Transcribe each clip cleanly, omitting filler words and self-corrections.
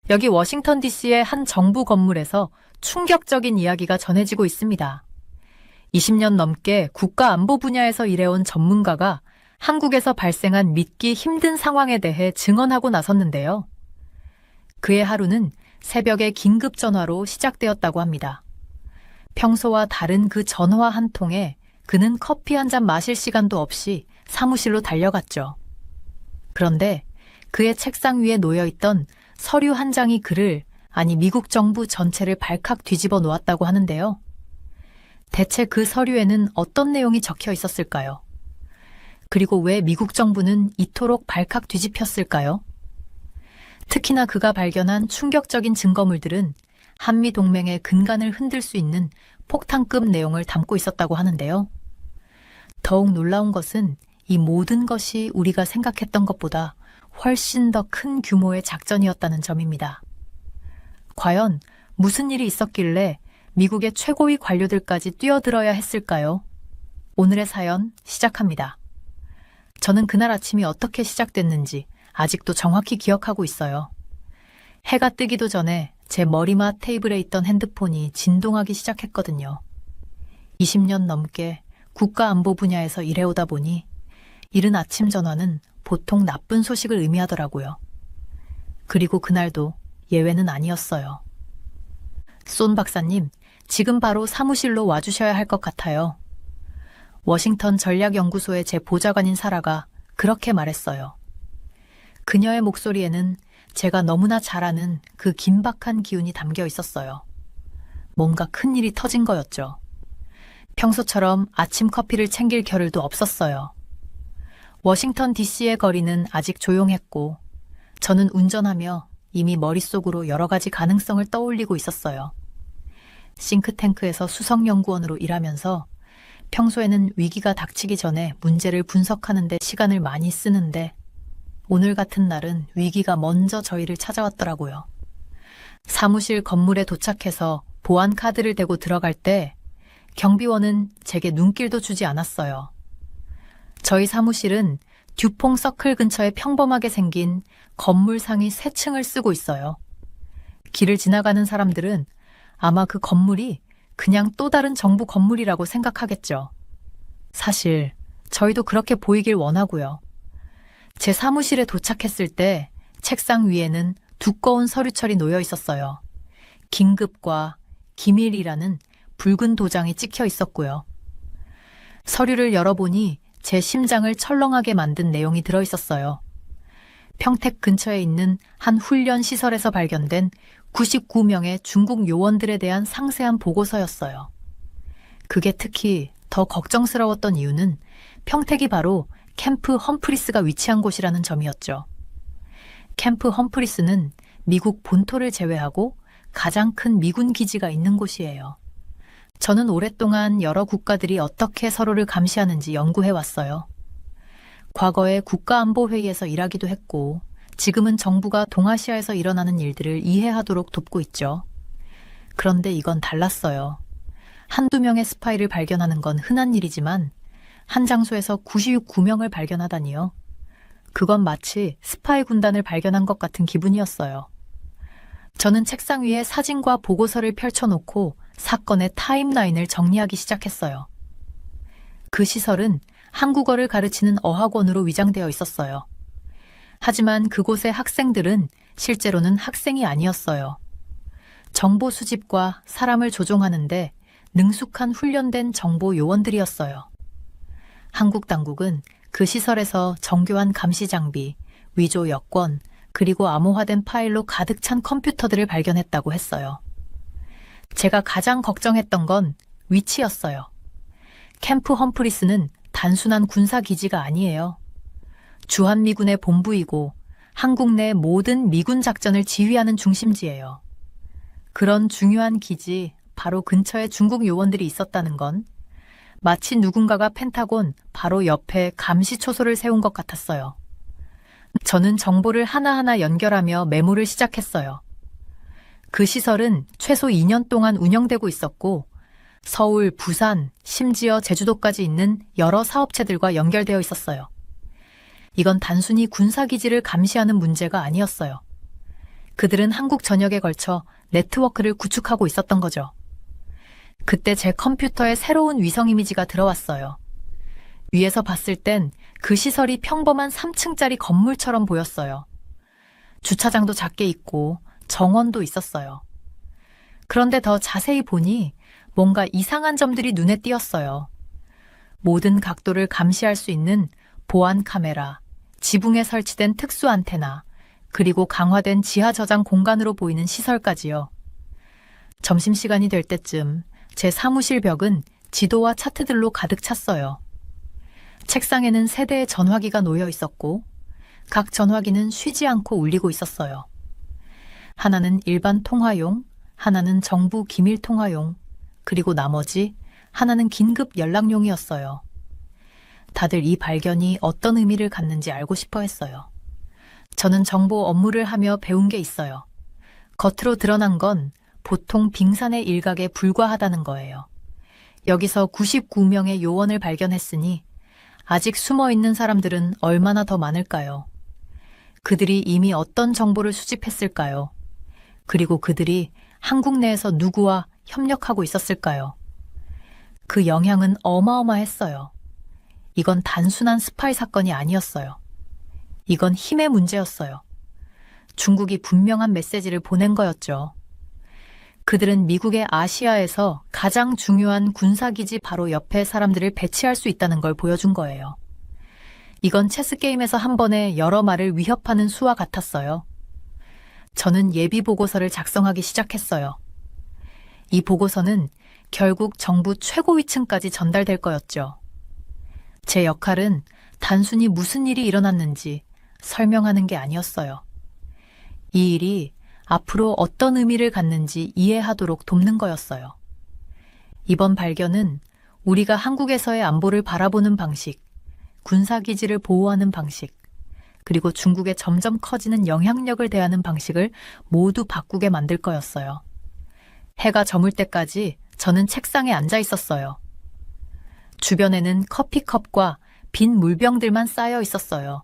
여기 워싱턴 DC의 한 정부 건물에서 충격적인 이야기가 전해지고 있습니다. 20년 넘게 국가안보 분야에서 일해온 전문가가 한국에서 발생한 믿기 힘든 상황에 대해 증언하고 나섰는데요. 그의 하루는 새벽에 긴급 전화로 시작되었다고 합니다. 평소와 다른 그 전화 한 통에 그는 커피 한 잔 마실 시간도 없이 사무실로 달려갔죠. 그런데 그의 책상 위에 놓여있던 서류 한 장이 미국 정부 전체를 발칵 뒤집어 놓았다고 하는데요. 대체 그 서류에는 어떤 내용이 적혀 있었을까요? 그리고 왜 미국 정부는 이토록 발칵 뒤집혔을까요? 특히나 그가 발견한 충격적인 증거물들은 한미 동맹의 근간을 흔들 수 있는 폭탄급 내용을 담고 있었다고 하는데요. 더욱 놀라운 것은 이 모든 것이 우리가 생각했던 것보다 훨씬 더 큰 규모의 작전이었다는 점입니다. 과연 무슨 일이 있었길래 미국의 최고위 관료들까지 뛰어들어야 했을까요? 오늘의 사연 시작합니다. 저는 그날 아침이 어떻게 시작됐는지 아직도 정확히 기억하고 있어요. 해가 뜨기도 전에 제 머리맡 테이블에 있던 핸드폰이 진동하기 시작했거든요. 20년 넘게 국가안보 분야에서 일해오다 보니 이른 아침 전화는 보통 나쁜 소식을 의미하더라고요. 그리고 그날도 예외는 아니었어요. 쏜 박사님, 지금 바로 사무실로 와주셔야 할 것 같아요. 워싱턴 전략연구소의 제 보좌관인 사라가 그렇게 말했어요. 그녀의 목소리에는 제가 너무나 잘 아는 그 긴박한 기운이 담겨 있었어요. 뭔가 큰일이 터진 거였죠. 평소처럼 아침 커피를 챙길 겨를도 없었어요. 워싱턴 DC의 거리는 아직 조용했고 저는 운전하며 이미 머릿속으로 여러 가지 가능성을 떠올리고 있었어요. 싱크탱크에서 수석연구원으로 일하면서 평소에는 위기가 닥치기 전에 문제를 분석하는 데 시간을 많이 쓰는데 오늘 같은 날은 위기가 먼저 저희를 찾아왔더라고요. 사무실 건물에 도착해서 보안 카드를 대고 들어갈 때 경비원은 제게 눈길도 주지 않았어요. 저희 사무실은 듀퐁 서클 근처에 평범하게 생긴 건물 상위 3층을 쓰고 있어요. 길을 지나가는 사람들은 아마 그 건물이 그냥 또 다른 정부 건물이라고 생각하겠죠. 사실 저희도 그렇게 보이길 원하고요. 제 사무실에 도착했을 때 책상 위에는 두꺼운 서류철이 놓여 있었어요. 긴급과 기밀이라는 붉은 도장이 찍혀 있었고요. 서류를 열어보니 제 심장을 철렁하게 만든 내용이 들어 있었어요. 평택 근처에 있는 한 훈련 시설에서 발견된 99명의 중국 요원들에 대한 상세한 보고서였어요. 그게 특히 더 걱정스러웠던 이유는 평택이 바로 캠프 험프리스가 위치한 곳이라는 점이었죠. 캠프 험프리스는 미국 본토를 제외하고 가장 큰 미군 기지가 있는 곳이에요. 저는 오랫동안 여러 국가들이 어떻게 서로를 감시하는지 연구해왔어요. 과거에 국가안보회의에서 일하기도 했고 지금은 정부가 동아시아에서 일어나는 일들을 이해하도록 돕고 있죠. 그런데 이건 달랐어요. 한두 명의 스파이를 발견하는 건 흔한 일이지만 한 장소에서 99명을 발견하다니요. 그건 마치 스파이 군단을 발견한 것 같은 기분이었어요. 저는 책상 위에 사진과 보고서를 펼쳐놓고 사건의 타임라인을 정리하기 시작했어요. 그 시설은 한국어를 가르치는 어학원으로 위장되어 있었어요. 하지만 그곳의 학생들은 실제로는 학생이 아니었어요. 정보 수집과 사람을 조종하는데 능숙한 훈련된 정보 요원들이었어요. 한국 당국은 그 시설에서 정교한 감시 장비, 위조 여권, 그리고 암호화된 파일로 가득 찬 컴퓨터들을 발견했다고 했어요. 제가 가장 걱정했던 건 위치였어요. 캠프 험프리스는 단순한 군사기지가 아니에요. 주한미군의 본부이고 한국 내 모든 미군 작전을 지휘하는 중심지예요. 그런 중요한 기지 바로 근처에 중국 요원들이 있었다는 건 마치 누군가가 펜타곤 바로 옆에 감시 초소를 세운 것 같았어요. 저는 정보를 하나하나 연결하며 메모를 시작했어요. 그 시설은 최소 2년 동안 운영되고 있었고 서울, 부산, 심지어 제주도까지 있는 여러 사업체들과 연결되어 있었어요. 이건 단순히 군사기지를 감시하는 문제가 아니었어요. 그들은 한국 전역에 걸쳐 네트워크를 구축하고 있었던 거죠. 그때 제 컴퓨터에 새로운 위성 이미지가 들어왔어요. 위에서 봤을 땐 그 시설이 평범한 3층짜리 건물처럼 보였어요. 주차장도 작게 있고 정원도 있었어요. 그런데 더 자세히 보니 뭔가 이상한 점들이 눈에 띄었어요. 모든 각도를 감시할 수 있는 보안 카메라, 지붕에 설치된 특수 안테나, 그리고 강화된 지하 저장 공간으로 보이는 시설까지요. 점심시간이 될 때쯤 제 사무실 벽은 지도와 차트들로 가득 찼어요. 책상에는 세 대의 전화기가 놓여 있었고 각 전화기는 쉬지 않고 울리고 있었어요. 하나는 일반 통화용, 하나는 정부 기밀 통화용, 그리고 나머지 하나는 긴급 연락용이었어요. 다들 이 발견이 어떤 의미를 갖는지 알고 싶어 했어요. 저는 정보 업무를 하며 배운 게 있어요. 겉으로 드러난 건 보통 빙산의 일각에 불과하다는 거예요. 여기서 99명의 요원을 발견했으니 아직 숨어있는 사람들은 얼마나 더 많을까요? 그들이 이미 어떤 정보를 수집했을까요? 그리고 그들이 한국 내에서 누구와 협력하고 있었을까요? 그 영향은 어마어마했어요. 이건 단순한 스파이 사건이 아니었어요. 이건 힘의 문제였어요. 중국이 분명한 메시지를 보낸 거였죠. 그들은 미국의 아시아에서 가장 중요한 군사기지 바로 옆에 사람들을 배치할 수 있다는 걸 보여준 거예요. 이건 체스게임에서 한 번에 여러 말을 위협하는 수와 같았어요. 저는 예비 보고서를 작성하기 시작했어요. 이 보고서는 결국 정부 최고위층까지 전달될 거였죠. 제 역할은 단순히 무슨 일이 일어났는지 설명하는 게 아니었어요. 이 일이 앞으로 어떤 의미를 갖는지 이해하도록 돕는 거였어요. 이번 발견은 우리가 한국에서의 안보를 바라보는 방식, 군사기지를 보호하는 방식, 그리고 중국의 점점 커지는 영향력을 대하는 방식을 모두 바꾸게 만들 거였어요. 해가 저물 때까지 저는 책상에 앉아 있었어요. 주변에는 커피컵과 빈 물병들만 쌓여 있었어요.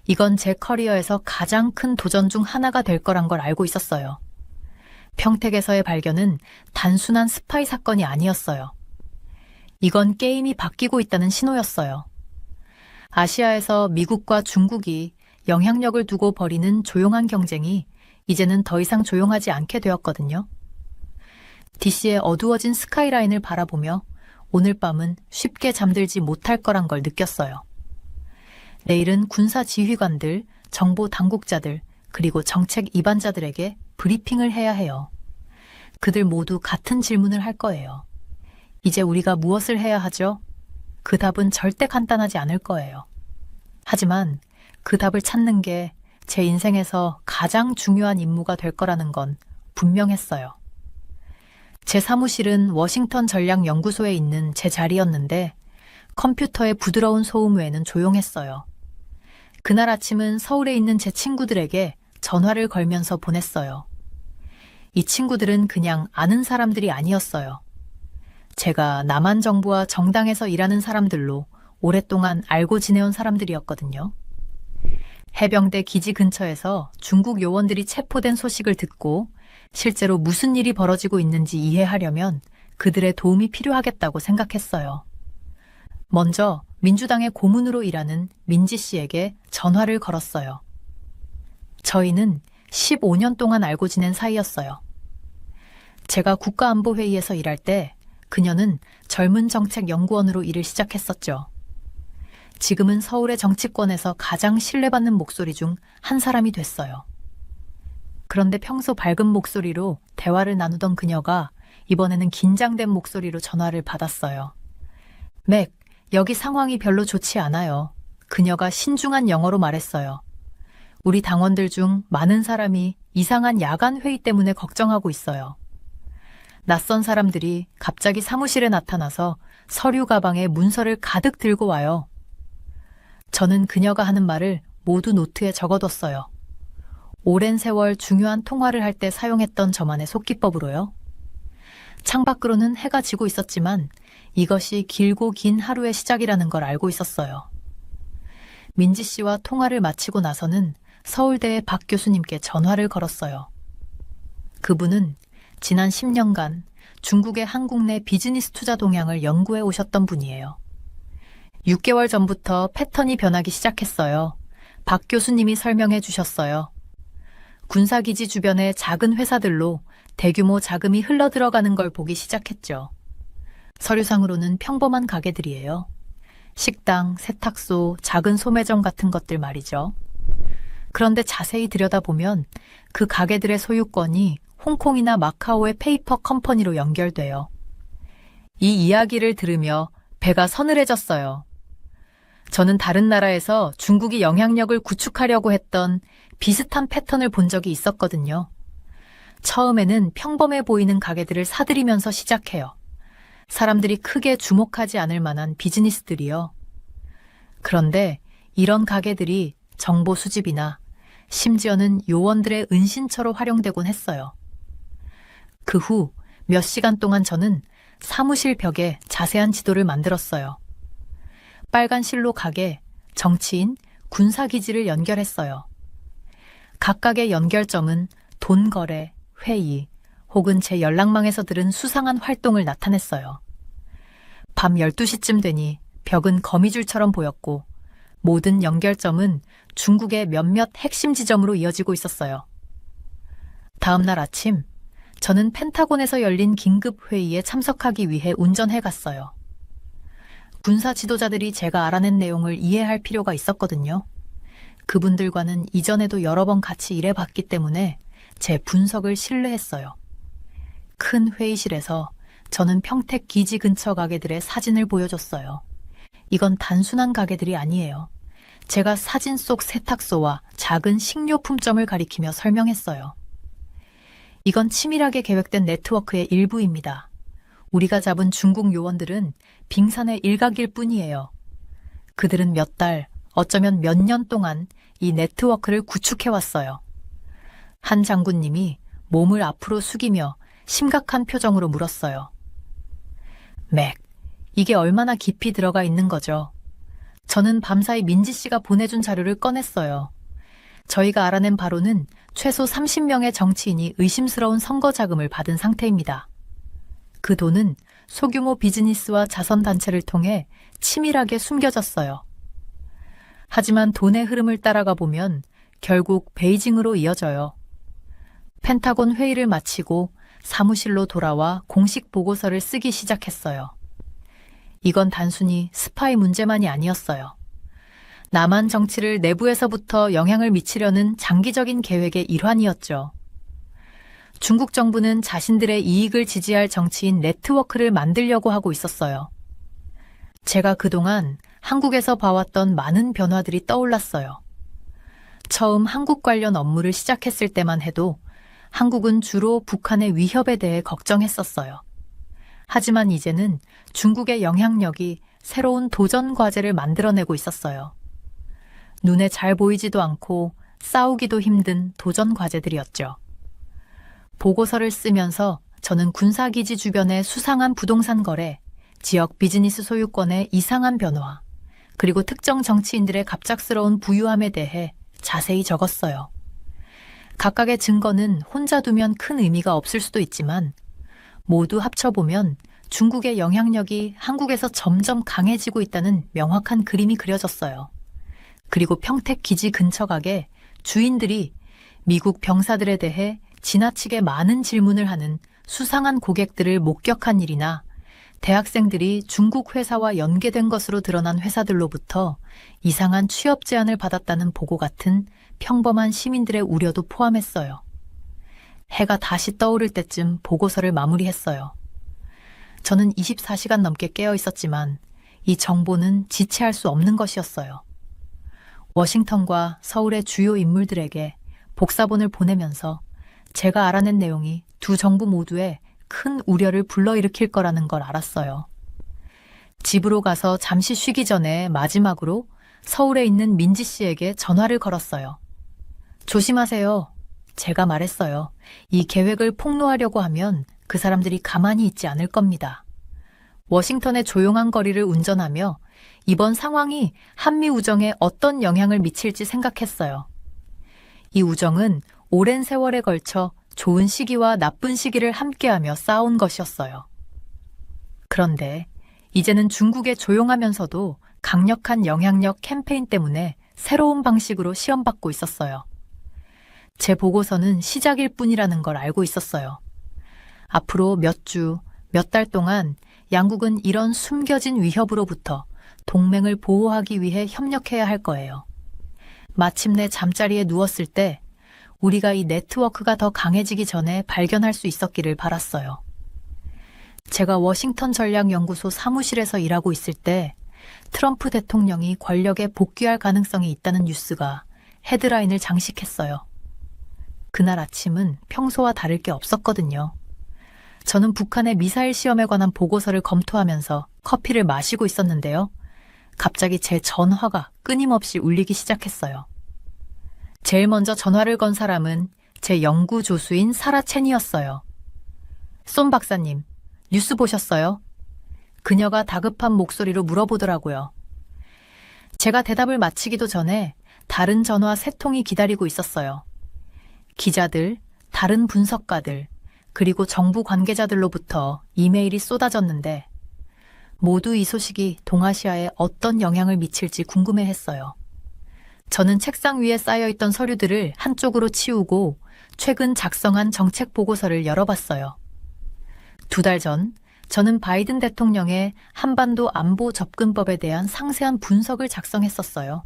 이건 제 커리어에서 가장 큰 도전 중 하나가 될 거란 걸 알고 있었어요. 평택에서의 발견은 단순한 스파이 사건이 아니었어요. 이건 게임이 바뀌고 있다는 신호였어요. 아시아에서 미국과 중국이 영향력을 두고 벌이는 조용한 경쟁이 이제는 더 이상 조용하지 않게 되었거든요. DC의 어두워진 스카이라인을 바라보며 오늘 밤은 쉽게 잠들지 못할 거란 걸 느꼈어요. 내일은 군사 지휘관들, 정보 당국자들, 그리고 정책 입안자들에게 브리핑을 해야 해요. 그들 모두 같은 질문을 할 거예요. 이제 우리가 무엇을 해야 하죠? 그 답은 절대 간단하지 않을 거예요. 하지만 그 답을 찾는 게 제 인생에서 가장 중요한 임무가 될 거라는 건 분명했어요. 제 사무실은 워싱턴 전략연구소에 있는 제 자리였는데 컴퓨터의 부드러운 소음 외에는 조용했어요. 그날 아침은 서울에 있는 제 친구들에게 전화를 걸면서 보냈어요. 이 친구들은 그냥 아는 사람들이 아니었어요. 제가 남한 정부와 정당에서 일하는 사람들로 오랫동안 알고 지내온 사람들이었거든요. 해병대 기지 근처에서 중국 요원들이 체포된 소식을 듣고 실제로 무슨 일이 벌어지고 있는지 이해하려면 그들의 도움이 필요하겠다고 생각했어요. 먼저 민주당의 고문으로 일하는 민지 씨에게 전화를 걸었어요. 저희는 15년 동안 알고 지낸 사이였어요. 제가 국가안보회의에서 일할 때 그녀는 젊은 정책연구원으로 일을 시작했었죠. 지금은 서울의 정치권에서 가장 신뢰받는 목소리 중 한 사람이 됐어요. 그런데 평소 밝은 목소리로 대화를 나누던 그녀가 이번에는 긴장된 목소리로 전화를 받았어요. 맥, 여기 상황이 별로 좋지 않아요. 그녀가 신중한 영어로 말했어요. 우리 당원들 중 많은 사람이 이상한 야간 회의 때문에 걱정하고 있어요. 낯선 사람들이 갑자기 사무실에 나타나서 서류 가방에 문서를 가득 들고 와요. 저는 그녀가 하는 말을 모두 노트에 적어뒀어요. 오랜 세월 중요한 통화를 할 때 사용했던 저만의 속기법으로요. 창밖으로는 해가 지고 있었지만 이것이 길고 긴 하루의 시작이라는 걸 알고 있었어요. 민지 씨와 통화를 마치고 나서는 서울대의 박 교수님께 전화를 걸었어요. 그분은 지난 10년간 중국의 한국 내 비즈니스 투자 동향을 연구해 오셨던 분이에요. 6개월 전부터 패턴이 변하기 시작했어요. 박 교수님이 설명해 주셨어요. 군사기지 주변의 작은 회사들로 대규모 자금이 흘러들어가는 걸 보기 시작했죠. 서류상으로는 평범한 가게들이에요. 식당, 세탁소, 작은 소매점 같은 것들 말이죠. 그런데 자세히 들여다보면 그 가게들의 소유권이 홍콩이나 마카오의 페이퍼 컴퍼니로 연결돼요. 이 이야기를 들으며 배가 서늘해졌어요. 저는 다른 나라에서 중국이 영향력을 구축하려고 했던 비슷한 패턴을 본 적이 있었거든요. 처음에는 평범해 보이는 가게들을 사들이면서 시작해요. 사람들이 크게 주목하지 않을 만한 비즈니스들이요. 그런데 이런 가게들이 정보 수집이나 심지어는 요원들의 은신처로 활용되곤 했어요. 그 후 몇 시간 동안 저는 사무실 벽에 자세한 지도를 만들었어요. 빨간 실로 가게, 정치인, 군사기지를 연결했어요. 각각의 연결점은 돈 거래, 회의, 혹은 제 연락망에서 들은 수상한 활동을 나타냈어요. 밤 12시쯤 되니 벽은 거미줄처럼 보였고 모든 연결점은 중국의 몇몇 핵심 지점으로 이어지고 있었어요. 다음 날 아침, 저는 펜타곤에서 열린 긴급 회의에 참석하기 위해 운전해 갔어요. 군사 지도자들이 제가 알아낸 내용을 이해할 필요가 있었거든요. 그분들과는 이전에도 여러 번 같이 일해봤기 때문에 제 분석을 신뢰했어요. 큰 회의실에서 저는 평택 기지 근처 가게들의 사진을 보여줬어요. 이건 단순한 가게들이 아니에요. 제가 사진 속 세탁소와 작은 식료품점을 가리키며 설명했어요. 이건 치밀하게 계획된 네트워크의 일부입니다. 우리가 잡은 중국 요원들은 빙산의 일각일 뿐이에요. 그들은 몇 달, 어쩌면 몇 년 동안 이 네트워크를 구축해왔어요. 한 장군님이 몸을 앞으로 숙이며 심각한 표정으로 물었어요. 맥, 이게 얼마나 깊이 들어가 있는 거죠? 저는 밤사이 민지 씨가 보내준 자료를 꺼냈어요. 저희가 알아낸 바로는 최소 30명의 정치인이 의심스러운 선거 자금을 받은 상태입니다. 그 돈은 소규모 비즈니스와 자선단체를 통해 치밀하게 숨겨졌어요. 하지만 돈의 흐름을 따라가 보면 결국 베이징으로 이어져요. 펜타곤 회의를 마치고 사무실로 돌아와 공식 보고서를 쓰기 시작했어요. 이건 단순히 스파이 문제만이 아니었어요. 남한 정치를 내부에서부터 영향을 미치려는 장기적인 계획의 일환이었죠. 중국 정부는 자신들의 이익을 지지할 정치인 네트워크를 만들려고 하고 있었어요. 제가 그동안 한국에서 봐왔던 많은 변화들이 떠올랐어요. 처음 한국 관련 업무를 시작했을 때만 해도 한국은 주로 북한의 위협에 대해 걱정했었어요. 하지만 이제는 중국의 영향력이 새로운 도전 과제를 만들어내고 있었어요. 눈에 잘 보이지도 않고 싸우기도 힘든 도전 과제들이었죠. 보고서를 쓰면서 저는 군사기지 주변의 수상한 부동산 거래, 지역 비즈니스 소유권의 이상한 변화, 그리고 특정 정치인들의 갑작스러운 부유함에 대해 자세히 적었어요. 각각의 증거는 혼자 두면 큰 의미가 없을 수도 있지만 모두 합쳐보면 중국의 영향력이 한국에서 점점 강해지고 있다는 명확한 그림이 그려졌어요. 그리고 평택 기지 근처 가게 주인들이 미국 병사들에 대해 지나치게 많은 질문을 하는 수상한 고객들을 목격한 일이나 대학생들이 중국 회사와 연계된 것으로 드러난 회사들로부터 이상한 취업 제안을 받았다는 보고 같은 평범한 시민들의 우려도 포함했어요. 해가 다시 떠오를 때쯤 보고서를 마무리했어요. 저는 24시간 넘게 깨어 있었지만 이 정보는 지체할 수 없는 것이었어요. 워싱턴과 서울의 주요 인물들에게 복사본을 보내면서 제가 알아낸 내용이 두 정부 모두에 큰 우려를 불러일으킬 거라는 걸 알았어요. 집으로 가서 잠시 쉬기 전에 마지막으로 서울에 있는 민지 씨에게 전화를 걸었어요. 조심하세요. 제가 말했어요. 이 계획을 폭로하려고 하면 그 사람들이 가만히 있지 않을 겁니다. 워싱턴의 조용한 거리를 운전하며 이번 상황이 한미 우정에 어떤 영향을 미칠지 생각했어요. 이 우정은 오랜 세월에 걸쳐 좋은 시기와 나쁜 시기를 함께하며 쌓아온 것이었어요. 그런데 이제는 중국의 조용하면서도 강력한 영향력 캠페인 때문에 새로운 방식으로 시험받고 있었어요. 제 보고서는 시작일 뿐이라는 걸 알고 있었어요. 앞으로 몇 주, 몇 달 동안 양국은 이런 숨겨진 위협으로부터 동맹을 보호하기 위해 협력해야 할 거예요. 마침내 잠자리에 누웠을 때 우리가 이 네트워크가 더 강해지기 전에 발견할 수 있었기를 바랐어요. 제가 워싱턴 전략연구소 사무실에서 일하고 있을 때 트럼프 대통령이 권력에 복귀할 가능성이 있다는 뉴스가 헤드라인을 장식했어요. 그날 아침은 평소와 다를 게 없었거든요. 저는 북한의 미사일 시험에 관한 보고서를 검토하면서 커피를 마시고 있었는데요. 갑자기 제 전화가 끊임없이 울리기 시작했어요. 제일 먼저 전화를 건 사람은 제 연구 조수인 사라 첸이었어요. 쏨 박사님, 뉴스 보셨어요? 그녀가 다급한 목소리로 물어보더라고요. 제가 대답을 마치기도 전에 다른 전화 3통이 기다리고 있었어요. 기자들, 다른 분석가들, 그리고 정부 관계자들로부터 이메일이 쏟아졌는데 모두 이 소식이 동아시아에 어떤 영향을 미칠지 궁금해했어요. 저는 책상 위에 쌓여있던 서류들을 한쪽으로 치우고 최근 작성한 정책 보고서를 열어봤어요. 2달 전, 저는 바이든 대통령의 한반도 안보 접근법에 대한 상세한 분석을 작성했었어요.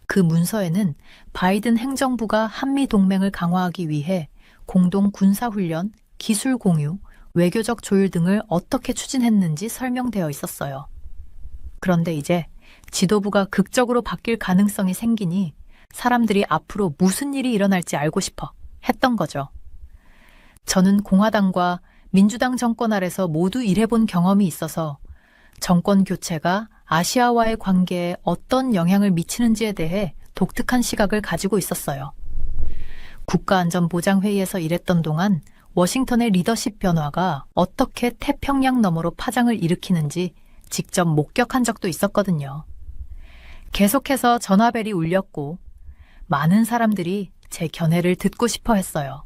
그 문서에는 바이든 행정부가 한미 동맹을 강화하기 위해 공동 군사훈련, 기술 공유, 외교적 조율 등을 어떻게 추진했는지 설명되어 있었어요. 그런데 이제 지도부가 극적으로 바뀔 가능성이 생기니 사람들이 앞으로 무슨 일이 일어날지 알고 싶어 했던 거죠. 저는 공화당과 민주당 정권 아래서 모두 일해본 경험이 있어서 정권 교체가 아시아와의 관계에 어떤 영향을 미치는지에 대해 독특한 시각을 가지고 있었어요. 국가안전보장회의에서 일했던 동안 워싱턴의 리더십 변화가 어떻게 태평양 너머로 파장을 일으키는지 직접 목격한 적도 있었거든요. 계속해서 전화벨이 울렸고 많은 사람들이 제 견해를 듣고 싶어 했어요.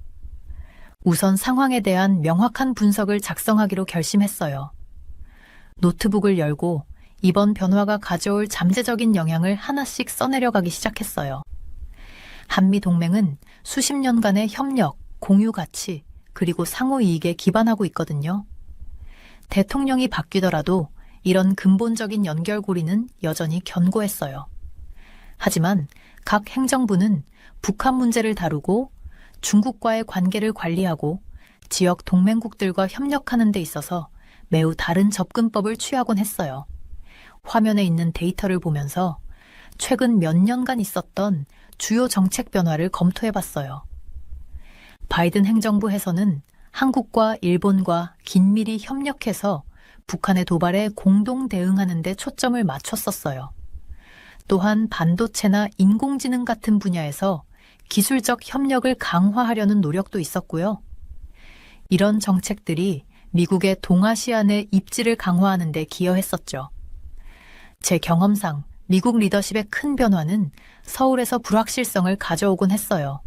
우선 상황에 대한 명확한 분석을 작성하기로 결심했어요. 노트북을 열고 이번 변화가 가져올 잠재적인 영향을 하나씩 써내려가기 시작했어요. 한미 동맹은 수십 년간의 협력, 공유 가치, 그리고 상호 이익에 기반하고 있거든요. 대통령이 바뀌더라도 이런 근본적인 연결고리는 여전히 견고했어요. 하지만 각 행정부는 북한 문제를 다루고 중국과의 관계를 관리하고 지역 동맹국들과 협력하는 데 있어서 매우 다른 접근법을 취하곤 했어요. 화면에 있는 데이터를 보면서 최근 몇 년간 있었던 주요 정책 변화를 검토해봤어요. 바이든 행정부에서는 한국과 일본과 긴밀히 협력해서 북한의 도발에 공동 대응하는 데 초점을 맞췄었어요. 또한 반도체나 인공지능 같은 분야에서 기술적 협력을 강화하려는 노력도 있었고요. 이런 정책들이 미국의 동아시아 내 입지를 강화하는 데 기여했었죠. 제 경험상 미국 리더십의 큰 변화는 서울에서 불확실성을 가져오곤 했어요.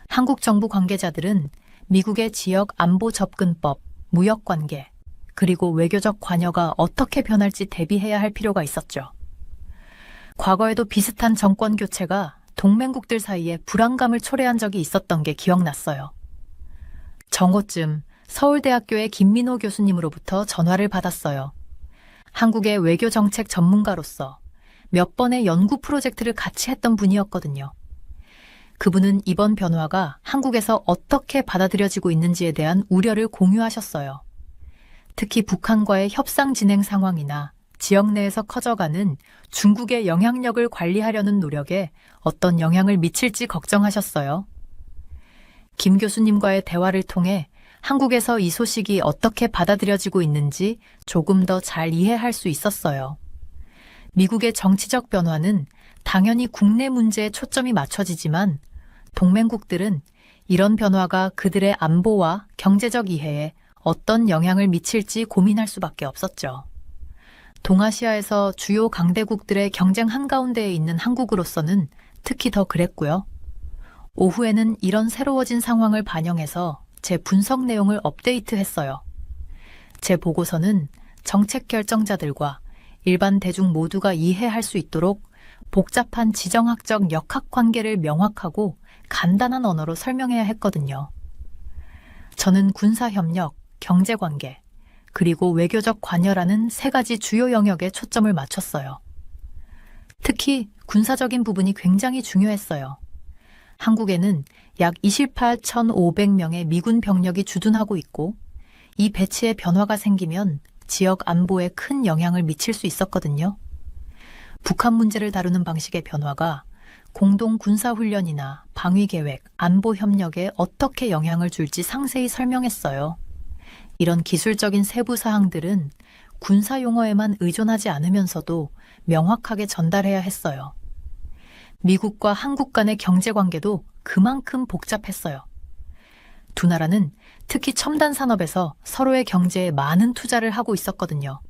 한국 정부 관계자들은 미국의 지역 안보 접근법, 무역관계, 그리고 외교적 관여가 어떻게 변할지 대비해야 할 필요가 있었죠. 과거에도 비슷한 정권 교체가 동맹국들 사이에 불안감을 초래한 적이 있었던 게 기억났어요. 정오쯤 서울대학교의 김민호 교수님으로부터 전화를 받았어요. 한국의 외교정책 전문가로서 몇 번의 연구 프로젝트를 같이 했던 분이었거든요. 그분은 이번 변화가 한국에서 어떻게 받아들여지고 있는지에 대한 우려를 공유하셨어요. 특히 북한과의 협상 진행 상황이나 지역 내에서 커져가는 중국의 영향력을 관리하려는 노력에 어떤 영향을 미칠지 걱정하셨어요. 김 교수님과의 대화를 통해 한국에서 이 소식이 어떻게 받아들여지고 있는지 조금 더 잘 이해할 수 있었어요. 미국의 정치적 변화는 당연히 국내 문제에 초점이 맞춰지지만 동맹국들은 이런 변화가 그들의 안보와 경제적 이해에 어떤 영향을 미칠지 고민할 수밖에 없었죠. 동아시아에서 주요 강대국들의 경쟁 한가운데에 있는 한국으로서는 특히 더 그랬고요. 오후에는 이런 새로워진 상황을 반영해서 제 분석 내용을 업데이트했어요. 제 보고서는 정책 결정자들과 일반 대중 모두가 이해할 수 있도록 복잡한 지정학적 역학관계를 명확하고 간단한 언어로 설명해야 했거든요. 저는 군사협력, 경제관계, 그리고 외교적 관여라는 세 가지 주요 영역에 초점을 맞췄어요. 특히 군사적인 부분이 굉장히 중요했어요. 한국에는 약 28,500명의 미군 병력이 주둔하고 있고 이 배치에 변화가 생기면 지역 안보에 큰 영향을 미칠 수 있었거든요. 북한 문제를 다루는 방식의 변화가 공동 군사훈련이나 방위계획, 안보협력에 어떻게 영향을 줄지 상세히 설명했어요. 이런 기술적인 세부 사항들은 군사 용어에만 의존하지 않으면서도 명확하게 전달해야 했어요. 미국과 한국 간의 경제관계도 그만큼 복잡했어요. 두 나라는 특히 첨단 산업에서 서로의 경제에 많은 투자를 하고 있었거든요.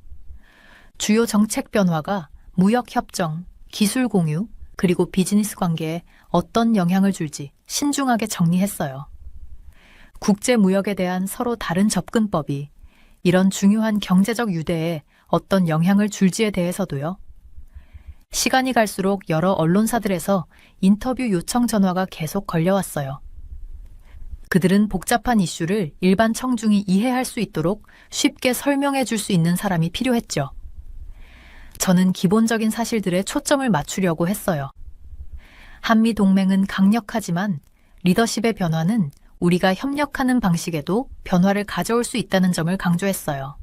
주요 정책 변화가 무역협정, 기술 공유, 그리고 비즈니스 관계에 어떤 영향을 줄지 신중하게 정리했어요. 국제무역에 대한 서로 다른 접근법이 이런 중요한 경제적 유대에 어떤 영향을 줄지에 대해서도요. 시간이 갈수록 여러 언론사들에서 인터뷰 요청 전화가 계속 걸려왔어요. 그들은 복잡한 이슈를 일반 청중이 이해할 수 있도록 쉽게 설명해 줄 수 있는 사람이 필요했죠. 저는 기본적인 사실들에 초점을 맞추려고 했어요. 한미 동맹은 강력하지만 리더십의 변화는 우리가 협력하는 방식에도 변화를 가져올 수 있다는 점을 강조했어요.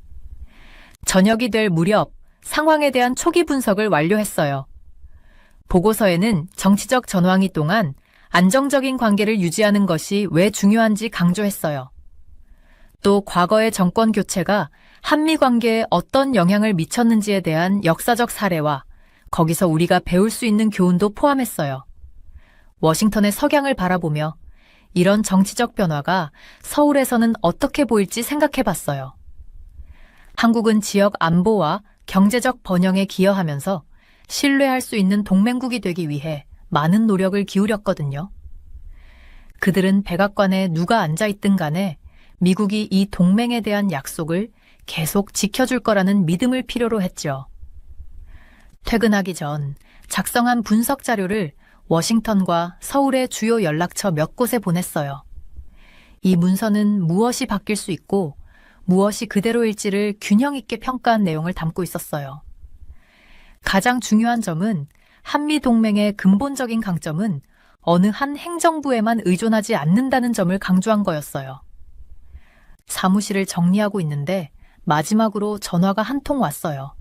저녁이 될 무렵 상황에 대한 초기 분석을 완료했어요. 보고서에는 정치적 전황이 동안 안정적인 관계를 유지하는 것이 왜 중요한지 강조했어요. 또 과거의 정권 교체가 한미 관계에 어떤 영향을 미쳤는지에 대한 역사적 사례와 거기서 우리가 배울 수 있는 교훈도 포함했어요. 워싱턴의 석양을 바라보며 이런 정치적 변화가 서울에서는 어떻게 보일지 생각해 봤어요. 한국은 지역 안보와 경제적 번영에 기여하면서 신뢰할 수 있는 동맹국이 되기 위해 많은 노력을 기울였거든요. 그들은 백악관에 누가 앉아있든 간에 미국이 이 동맹에 대한 약속을 계속 지켜줄 거라는 믿음을 필요로 했죠. 퇴근하기 전 작성한 분석 자료를 워싱턴과 서울의 주요 연락처 몇 곳에 보냈어요. 이 문서는 무엇이 바뀔 수 있고 무엇이 그대로일지를 균형 있게 평가한 내용을 담고 있었어요. 가장 중요한 점은 한미 동맹의 근본적인 강점은 어느 한 행정부에만 의존하지 않는다는 점을 강조한 거였어요. 사무실을 정리하고 있는데 마지막으로 전화가 한 통 왔어요.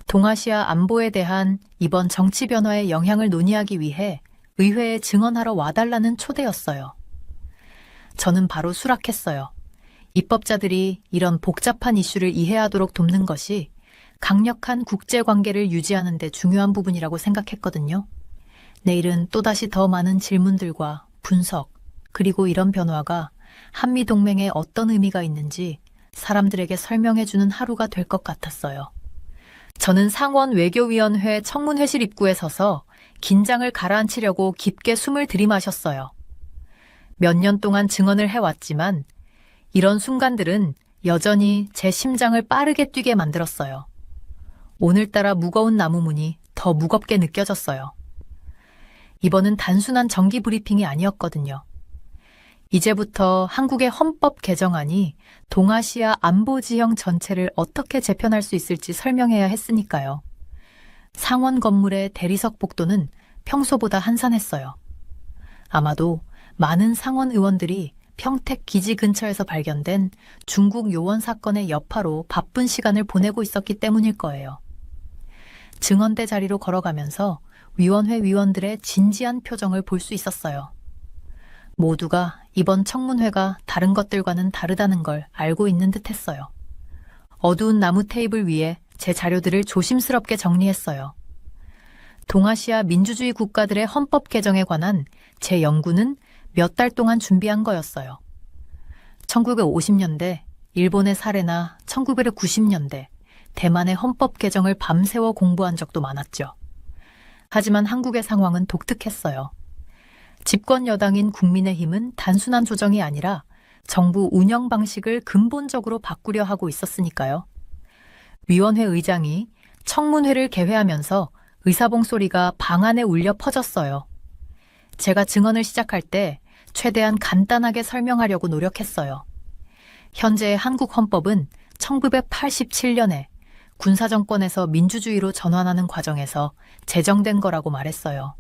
동아시아 안보에 대한 이번 정치 변화의 영향을 논의하기 위해 의회에 증언하러 와달라는 초대였어요. 저는 바로 수락했어요. 입법자들이 이런 복잡한 이슈를 이해하도록 돕는 것이 강력한 국제관계를 유지하는 데 중요한 부분이라고 생각했거든요. 내일은 또다시 더 많은 질문들과 분석, 그리고 이런 변화가 한미동맹에 어떤 의미가 있는지 사람들에게 설명해주는 하루가 될 것 같았어요. 저는 상원 외교위원회 청문회실 입구에 서서 긴장을 가라앉히려고 깊게 숨을 들이마셨어요. 몇 년 동안 증언을 해왔지만 이런 순간들은 여전히 제 심장을 빠르게 뛰게 만들었어요. 오늘따라 무거운 나무문이 더 무겁게 느껴졌어요. 이번은 단순한 정기 브리핑이 아니었거든요. 이제부터 한국의 헌법 개정안이 동아시아 안보 지형 전체를 어떻게 재편할 수 있을지 설명해야 했으니까요. 상원 건물의 대리석 복도는 평소보다 한산했어요. 아마도 많은 상원 의원들이 평택 기지 근처에서 발견된 중국 요원 사건의 여파로 바쁜 시간을 보내고 있었기 때문일 거예요. 증언대 자리로 걸어가면서 위원회 위원들의 진지한 표정을 볼 수 있었어요. 모두가 이번 청문회가 다른 것들과는 다르다는 걸 알고 있는 듯 했어요. 어두운 나무 테이블 위에 제 자료들을 조심스럽게 정리했어요. 동아시아 민주주의 국가들의 헌법 개정에 관한 제 연구는 몇 달 동안 준비한 거였어요. 1950년대 일본의 사례나 1990년대 대만의 헌법 개정을 밤새워 공부한 적도 많았죠. 하지만 한국의 상황은 독특했어요. 집권 여당인 국민의힘은 단순한 조정이 아니라 정부 운영 방식을 근본적으로 바꾸려 하고 있었으니까요. 위원회 의장이 청문회를 개회하면서 의사봉 소리가 방 안에 울려 퍼졌어요. 제가 증언을 시작할 때 최대한 간단하게 설명하려고 노력했어요. 현재의 한국 헌법은 1987년에 군사정권에서 민주주의로 전환하는 과정에서 제정된 거라고 말했어요.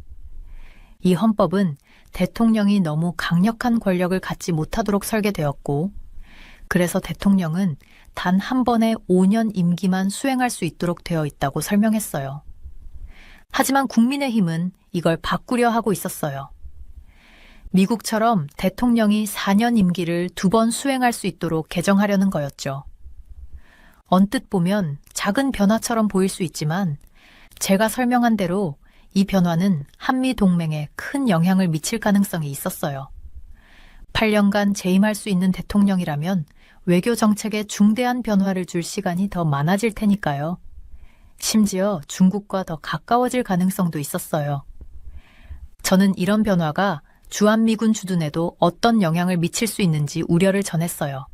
이 헌법은 대통령이 너무 강력한 권력을 갖지 못하도록 설계되었고, 그래서 대통령은 단 한 번에 5년 임기만 수행할 수 있도록 되어 있다고 설명했어요. 하지만 국민의힘은 이걸 바꾸려 하고 있었어요. 미국처럼 대통령이 4년 임기를 2번 수행할 수 있도록 개정하려는 거였죠. 언뜻 보면 작은 변화처럼 보일 수 있지만 제가 설명한 대로 이 변화는 한미 동맹에 큰 영향을 미칠 가능성이 있었어요. 8년간 재임할 수 있는 대통령이라면 외교 정책에 중대한 변화를 줄 시간이 더 많아질 테니까요. 심지어 중국과 더 가까워질 가능성도 있었어요. 저는 이런 변화가 주한미군 주둔에도 어떤 영향을 미칠 수 있는지 우려를 전했어요.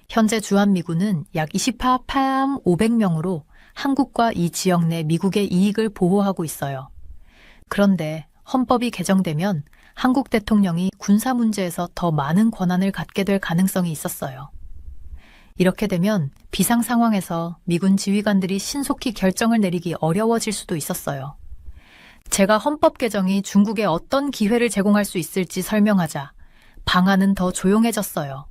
현재 주한미군은 약 28,500명으로 한국과 이 지역 내 미국의 이익을 보호하고 있어요. 그런데 헌법이 개정되면 한국 대통령이 군사 문제에서 더 많은 권한을 갖게 될 가능성이 있었어요. 이렇게 되면 비상 상황에서 미군 지휘관들이 신속히 결정을 내리기 어려워질 수도 있었어요. 제가 헌법 개정이 중국에 어떤 기회를 제공할 수 있을지 설명하자 방안은 더 조용해졌어요.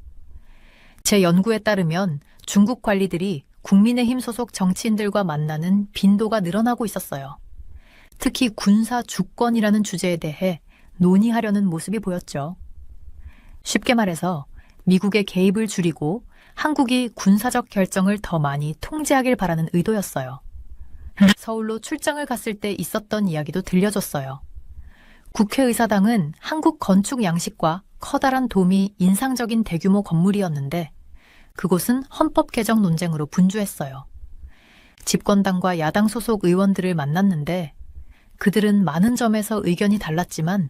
제 연구에 따르면 중국 관리들이 국민의힘 소속 정치인들과 만나는 빈도가 늘어나고 있었어요. 특히 군사 주권이라는 주제에 대해 논의하려는 모습이 보였죠. 쉽게 말해서 미국의 개입을 줄이고 한국이 군사적 결정을 더 많이 통제하길 바라는 의도였어요. 서울로 출장을 갔을 때 있었던 이야기도 들려줬어요. 국회의사당은 한국 건축 양식과 커다란 돔이 인상적인 대규모 건물이었는데 그곳은 헌법 개정 논쟁으로 분주했어요. 집권당과 야당 소속 의원들을 만났는데 그들은 많은 점에서 의견이 달랐지만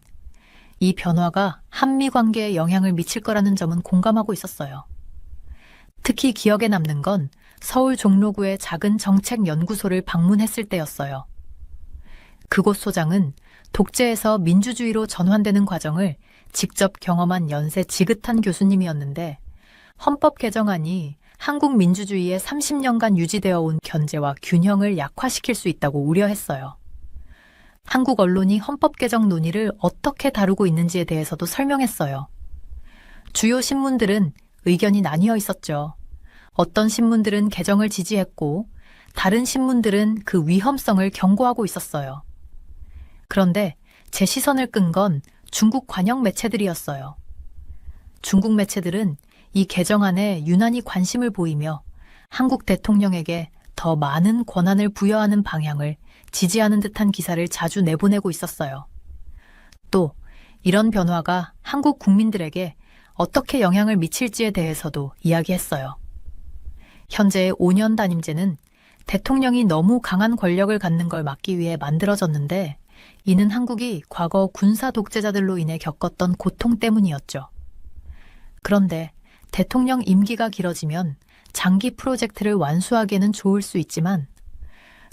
이 변화가 한미 관계에 영향을 미칠 거라는 점은 공감하고 있었어요. 특히 기억에 남는 건 서울 종로구의 작은 정책연구소를 방문했을 때였어요. 그곳 소장은 독재에서 민주주의로 전환되는 과정을 직접 경험한 연세 지긋한 교수님이었는데 헌법 개정안이 한국 민주주의의 30년간 유지되어 온 견제와 균형을 약화시킬 수 있다고 우려했어요. 한국 언론이 헌법 개정 논의를 어떻게 다루고 있는지에 대해서도 설명했어요. 주요 신문들은 의견이 나뉘어 있었죠. 어떤 신문들은 개정을 지지했고 다른 신문들은 그 위험성을 경고하고 있었어요. 그런데 제 시선을 끈 건 중국 관영 매체들이었어요. 중국 매체들은 이 개정안에 유난히 관심을 보이며 한국 대통령에게 더 많은 권한을 부여하는 방향을 지지하는 듯한 기사를 자주 내보내고 있었어요. 또 이런 변화가 한국 국민들에게 어떻게 영향을 미칠지에 대해서도 이야기했어요. 현재의 5년 단임제는 대통령이 너무 강한 권력을 갖는 걸 막기 위해 만들어졌는데 이는 한국이 과거 군사 독재자들로 인해 겪었던 고통 때문이었죠. 그런데 대통령 임기가 길어지면 장기 프로젝트를 완수하기에는 좋을 수 있지만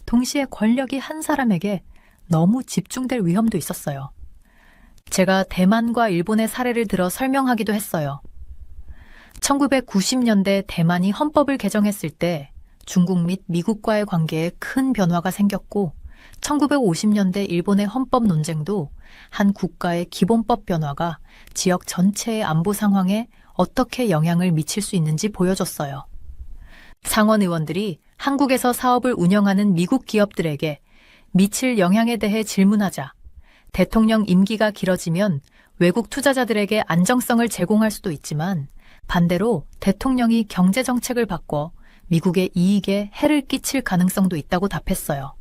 동시에 권력이 한 사람에게 너무 집중될 위험도 있었어요. 제가 대만과 일본의 사례를 들어 설명하기도 했어요. 1990년대 대만이 헌법을 개정했을 때 중국 및 미국과의 관계에 큰 변화가 생겼고 1950년대 일본의 헌법 논쟁도 한 국가의 기본법 변화가 지역 전체의 안보 상황에 어떻게 영향을 미칠 수 있는지 보여줬어요. 상원 의원들이 한국에서 사업을 운영하는 미국 기업들에게 미칠 영향에 대해 질문하자 대통령 임기가 길어지면 외국 투자자들에게 안정성을 제공할 수도 있지만 반대로 대통령이 경제정책을 바꿔 미국의 이익에 해를 끼칠 가능성도 있다고 답했어요.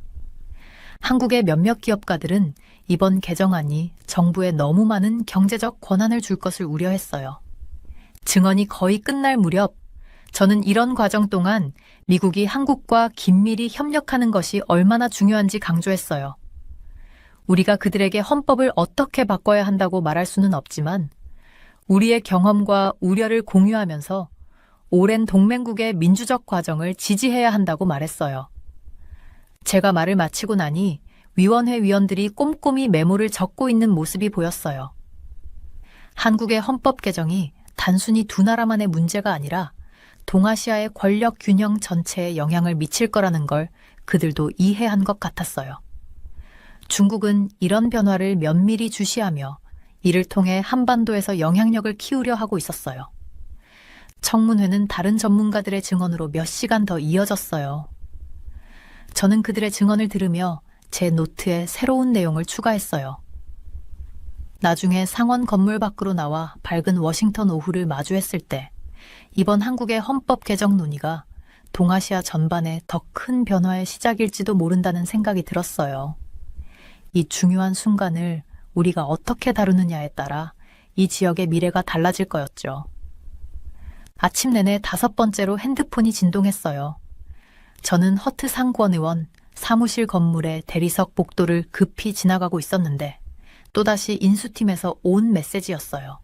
한국의 몇몇 기업가들은 이번 개정안이 정부에 너무 많은 경제적 권한을 줄 것을 우려했어요. 증언이 거의 끝날 무렵 저는 이런 과정 동안 미국이 한국과 긴밀히 협력하는 것이 얼마나 중요한지 강조했어요. 우리가 그들에게 헌법을 어떻게 바꿔야 한다고 말할 수는 없지만 우리의 경험과 우려를 공유하면서 오랜 동맹국의 민주적 과정을 지지해야 한다고 말했어요. 제가 말을 마치고 나니 위원회 위원들이 꼼꼼히 메모를 적고 있는 모습이 보였어요. 한국의 헌법 개정이 단순히 두 나라만의 문제가 아니라 동아시아의 권력 균형 전체에 영향을 미칠 거라는 걸 그들도 이해한 것 같았어요. 중국은 이런 변화를 면밀히 주시하며 이를 통해 한반도에서 영향력을 키우려 하고 있었어요. 청문회는 다른 전문가들의 증언으로 몇 시간 더 이어졌어요. 저는 그들의 증언을 들으며 제 노트에 새로운 내용을 추가했어요. 나중에 상원 건물 밖으로 나와 밝은 워싱턴 오후를 마주했을 때 이번 한국의 헌법 개정 논의가 동아시아 전반에 더 큰 변화의 시작일지도 모른다는 생각이 들었어요. 이 중요한 순간을 우리가 어떻게 다루느냐에 따라 이 지역의 미래가 달라질 거였죠. 아침 내내 5번째로 핸드폰이 진동했어요. 저는 허트 상권 의원 사무실 건물의 대리석 복도를 급히 지나가고 있었는데 또다시 인수팀에서 온 메시지였어요.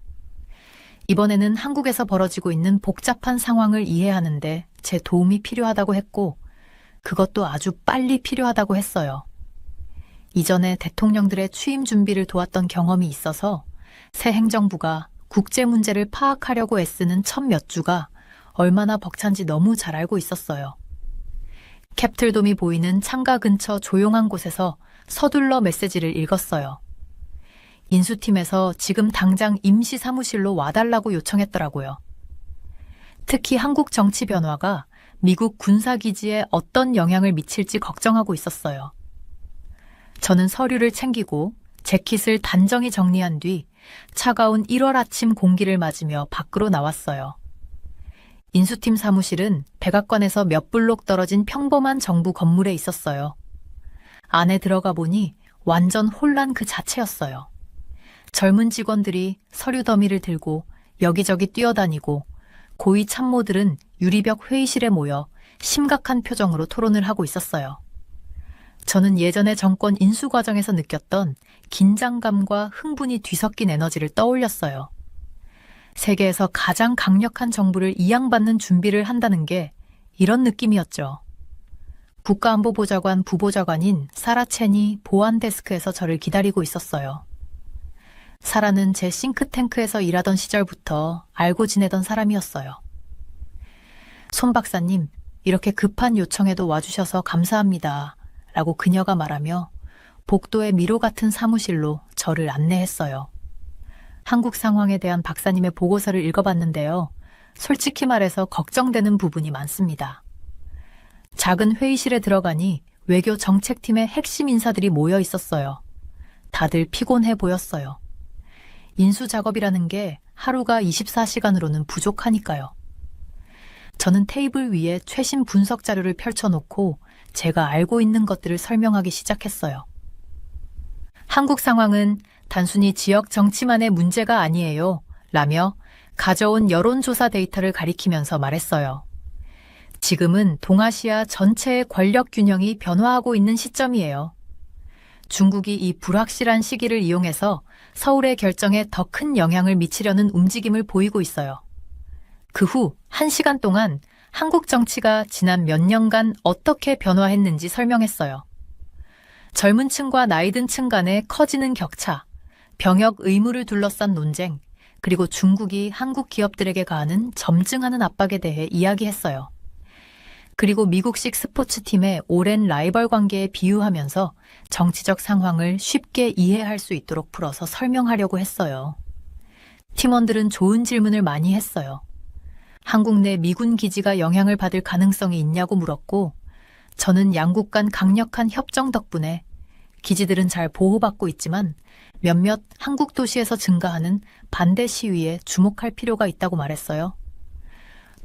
이번에는 한국에서 벌어지고 있는 복잡한 상황을 이해하는데 제 도움이 필요하다고 했고 그것도 아주 빨리 필요하다고 했어요. 이전에 대통령들의 취임 준비를 도왔던 경험이 있어서 새 행정부가 국제 문제를 파악하려고 애쓰는 첫 몇 주가 얼마나 벅찬지 너무 잘 알고 있었어요. 캡틀돔이 보이는 창가 근처 조용한 곳에서 서둘러 메시지를 읽었어요. 인수팀에서 지금 당장 임시 사무실로 와달라고 요청했더라고요. 특히 한국 정치 변화가 미국 군사기지에 어떤 영향을 미칠지 걱정하고 있었어요. 저는 서류를 챙기고 재킷을 단정히 정리한 뒤 차가운 1월 아침 공기를 맞으며 밖으로 나왔어요. 인수팀 사무실은 백악관에서 몇 블록 떨어진 평범한 정부 건물에 있었어요. 안에 들어가 보니 완전 혼란 그 자체였어요. 젊은 직원들이 서류 더미를 들고 여기저기 뛰어다니고 고위 참모들은 유리벽 회의실에 모여 심각한 표정으로 토론을 하고 있었어요. 저는 예전의 정권 인수 과정에서 느꼈던 긴장감과 흥분이 뒤섞인 에너지를 떠올렸어요. 세계에서 가장 강력한 정부를 이양받는 준비를 한다는 게 이런 느낌이었죠. 국가안보보좌관 부보좌관인 사라 첸이 보안 데스크에서 저를 기다리고 있었어요. 사라는 제 싱크탱크에서 일하던 시절부터 알고 지내던 사람이었어요. 손 박사님, 이렇게 급한 요청에도 와주셔서 감사합니다. 라고 그녀가 말하며 복도의 미로 같은 사무실로 저를 안내했어요. 한국 상황에 대한 박사님의 보고서를 읽어봤는데요. 솔직히 말해서 걱정되는 부분이 많습니다. 작은 회의실에 들어가니 외교 정책팀의 핵심 인사들이 모여 있었어요. 다들 피곤해 보였어요. 인수 작업이라는 게 하루가 24시간으로는 부족하니까요. 저는 테이블 위에 최신 분석 자료를 펼쳐놓고 제가 알고 있는 것들을 설명하기 시작했어요. 한국 상황은 단순히 지역 정치만의 문제가 아니에요. 라며 가져온 여론조사 데이터를 가리키면서 말했어요. 지금은 동아시아 전체의 권력 균형이 변화하고 있는 시점이에요. 중국이 이 불확실한 시기를 이용해서 서울의 결정에 더 큰 영향을 미치려는 움직임을 보이고 있어요. 그 후 1시간 동안 한국 정치가 지난 몇 년간 어떻게 변화했는지 설명했어요. 젊은 층과 나이든 층 간의 커지는 격차, 병역 의무를 둘러싼 논쟁, 그리고 중국이 한국 기업들에게 가하는 점증하는 압박에 대해 이야기했어요. 그리고 미국식 스포츠팀의 오랜 라이벌 관계에 비유하면서 정치적 상황을 쉽게 이해할 수 있도록 풀어서 설명하려고 했어요. 팀원들은 좋은 질문을 많이 했어요. 한국 내 미군 기지가 영향을 받을 가능성이 있냐고 물었고, 저는 양국 간 강력한 협정 덕분에 기지들은 잘 보호받고 있지만 몇몇 한국 도시에서 증가하는 반대 시위에 주목할 필요가 있다고 말했어요.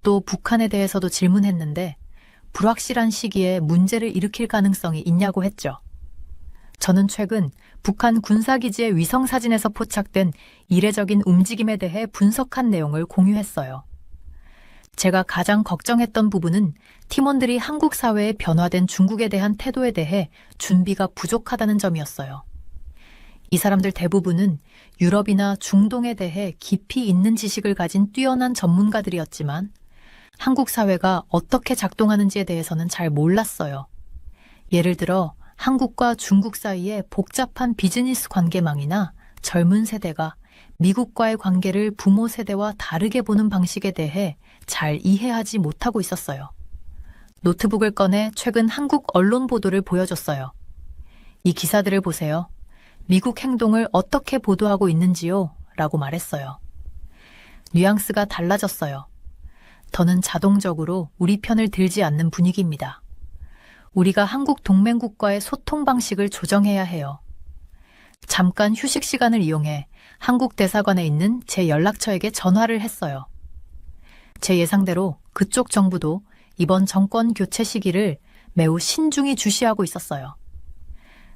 또 북한에 대해서도 질문했는데 불확실한 시기에 문제를 일으킬 가능성이 있냐고 했죠. 저는 최근 북한 군사기지의 위성사진에서 포착된 이례적인 움직임에 대해 분석한 내용을 공유했어요. 제가 가장 걱정했던 부분은 팀원들이 한국 사회의 변화된 중국에 대한 태도에 대해 준비가 부족하다는 점이었어요. 이 사람들 대부분은 유럽이나 중동에 대해 깊이 있는 지식을 가진 뛰어난 전문가들이었지만 한국 사회가 어떻게 작동하는지에 대해서는 잘 몰랐어요. 예를 들어 한국과 중국 사이의 복잡한 비즈니스 관계망이나 젊은 세대가 미국과의 관계를 부모 세대와 다르게 보는 방식에 대해 잘 이해하지 못하고 있었어요. 노트북을 꺼내 최근 한국 언론 보도를 보여줬어요. 이 기사들을 보세요. 미국 행동을 어떻게 보도하고 있는지요? 라고 말했어요. 뉘앙스가 달라졌어요. 더는 자동적으로 우리 편을 들지 않는 분위기입니다. 우리가 한국 동맹국과의 소통 방식을 조정해야 해요. 잠깐 휴식 시간을 이용해 한국 대사관에 있는 제 연락처에게 전화를 했어요. 제 예상대로 그쪽 정부도 이번 정권 교체 시기를 매우 신중히 주시하고 있었어요.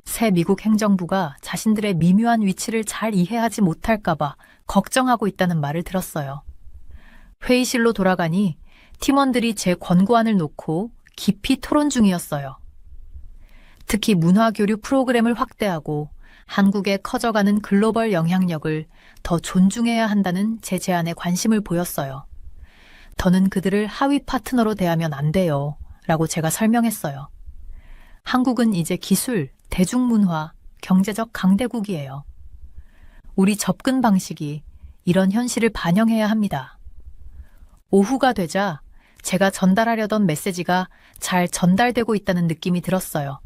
새 미국 행정부가 자신들의 미묘한 위치를 잘 이해하지 못할까봐 걱정하고 있다는 말을 들었어요. 회의실로 돌아가니 팀원들이 제 권고안을 놓고 깊이 토론 중이었어요. 특히 문화교류 프로그램을 확대하고 한국의 커져가는 글로벌 영향력을 더 존중해야 한다는 제 제안에 관심을 보였어요. 더는 그들을 하위 파트너로 대하면 안 돼요. 라고 제가 설명했어요. 한국은 이제 기술, 대중문화, 경제적 강대국이에요. 우리 접근 방식이 이런 현실을 반영해야 합니다. 오후가 되자 제가 전달하려던 메시지가 잘 전달되고 있다는 느낌이 들었어요.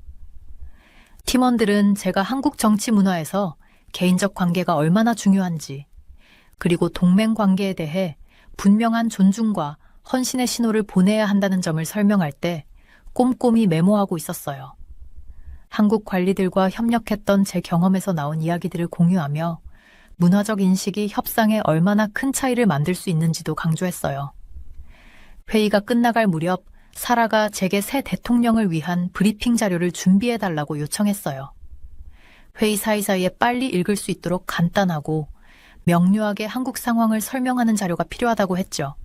팀원들은 제가 한국 정치 문화에서 개인적 관계가 얼마나 중요한지, 그리고 동맹 관계에 대해 분명한 존중과 헌신의 신호를 보내야 한다는 점을 설명할 때 꼼꼼히 메모하고 있었어요. 한국 관리들과 협력했던 제 경험에서 나온 이야기들을 공유하며 문화적 인식이 협상에 얼마나 큰 차이를 만들 수 있는지도 강조했어요. 회의가 끝나갈 무렵 사라가 제게 새 대통령을 위한 브리핑 자료를 준비해달라고 요청했어요. 회의 사이사이에 빨리 읽을 수 있도록 간단하고 명료하게 한국 상황을 설명하는 자료가 필요하다고 했죠.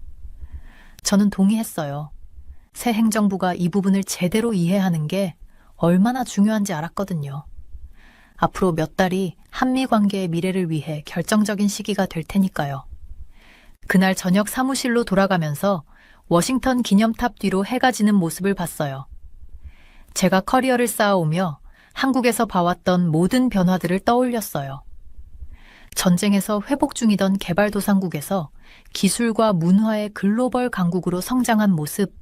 저는 동의했어요. 새 행정부가 이 부분을 제대로 이해하는 게 얼마나 중요한지 알았거든요. 앞으로 몇 달이 한미 관계의 미래를 위해 결정적인 시기가 될 테니까요. 그날 저녁 사무실로 돌아가면서 워싱턴 기념탑 뒤로 해가 지는 모습을 봤어요. 제가 커리어를 쌓아오며 한국에서 봐왔던 모든 변화들을 떠올렸어요. 전쟁에서 회복 중이던 개발도상국에서 기술과 문화의 글로벌 강국으로 성장한 모습,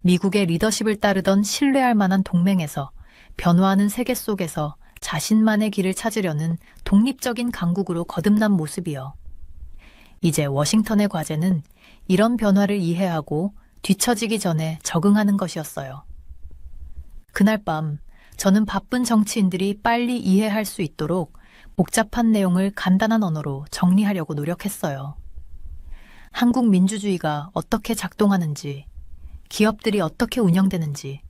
미국의 리더십을 따르던 신뢰할 만한 동맹에서 변화하는 세계 속에서 자신만의 길을 찾으려는 독립적인 강국으로 거듭난 모습이요. 이제 워싱턴의 과제는 이런 변화를 이해하고 뒤처지기 전에 적응하는 것이었어요. 그날 밤 저는 바쁜 정치인들이 빨리 이해할 수 있도록 복잡한 내용을 간단한 언어로 정리하려고 노력했어요. 한국 민주주의가 어떻게 작동하는지, 기업들이 어떻게 운영되는지,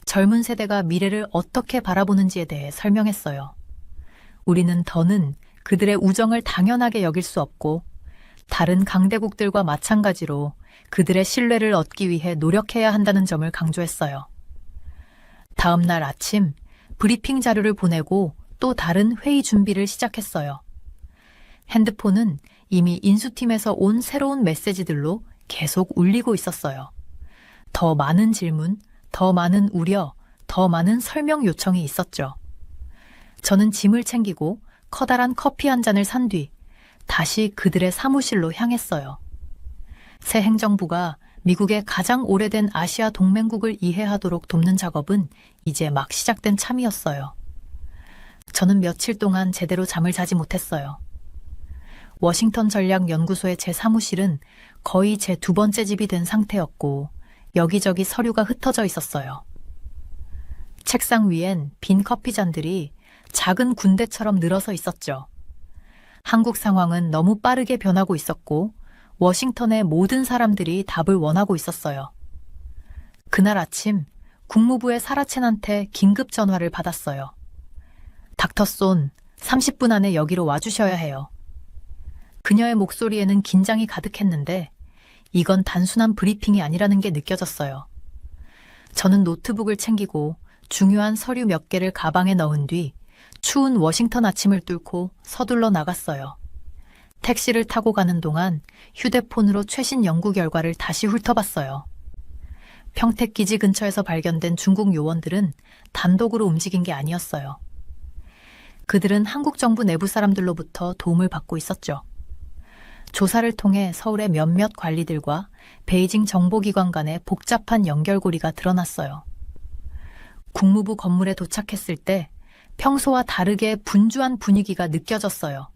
젊은 세대가 미래를 어떻게 바라보는지에 대해 설명했어요. 우리는 더는 그들의 우정을 당연하게 여길 수 없고 다른 강대국들과 마찬가지로 그들의 신뢰를 얻기 위해 노력해야 한다는 점을 강조했어요. 다음 날 아침 브리핑 자료를 보내고 또 다른 회의 준비를 시작했어요. 핸드폰은 이미 인수팀에서 온 새로운 메시지들로 계속 울리고 있었어요. 더 많은 질문, 더 많은 우려, 더 많은 설명 요청이 있었죠. 저는 짐을 챙기고 커다란 커피 한 잔을 산 뒤 다시 그들의 사무실로 향했어요. 새 행정부가 미국의 가장 오래된 아시아 동맹국을 이해하도록 돕는 작업은 이제 막 시작된 참이었어요. 저는 며칠 동안 제대로 잠을 자지 못했어요. 워싱턴 전략연구소의 제 사무실은 거의 제 두 번째 집이 된 상태였고 여기저기 서류가 흩어져 있었어요. 책상 위엔 빈 커피잔들이 작은 군대처럼 늘어서 있었죠. 한국 상황은 너무 빠르게 변하고 있었고 워싱턴의 모든 사람들이 답을 원하고 있었어요. 그날 아침 국무부의 사라 첸한테 긴급 전화를 받았어요. 닥터 손, 30분 안에 여기로 와주셔야 해요. 그녀의 목소리에는 긴장이 가득했는데 이건 단순한 브리핑이 아니라는 게 느껴졌어요. 저는 노트북을 챙기고 중요한 서류 몇 개를 가방에 넣은 뒤 추운 워싱턴 아침을 뚫고 서둘러 나갔어요. 택시를 타고 가는 동안 휴대폰으로 최신 연구 결과를 다시 훑어봤어요. 평택기지 근처에서 발견된 중국 요원들은 단독으로 움직인 게 아니었어요. 그들은 한국 정부 내부 사람들로부터 도움을 받고 있었죠. 조사를 통해 서울의 몇몇 관리들과 베이징 정보기관 간의 복잡한 연결고리가 드러났어요. 국무부 건물에 도착했을 때 평소와 다르게 분주한 분위기가 느껴졌어요.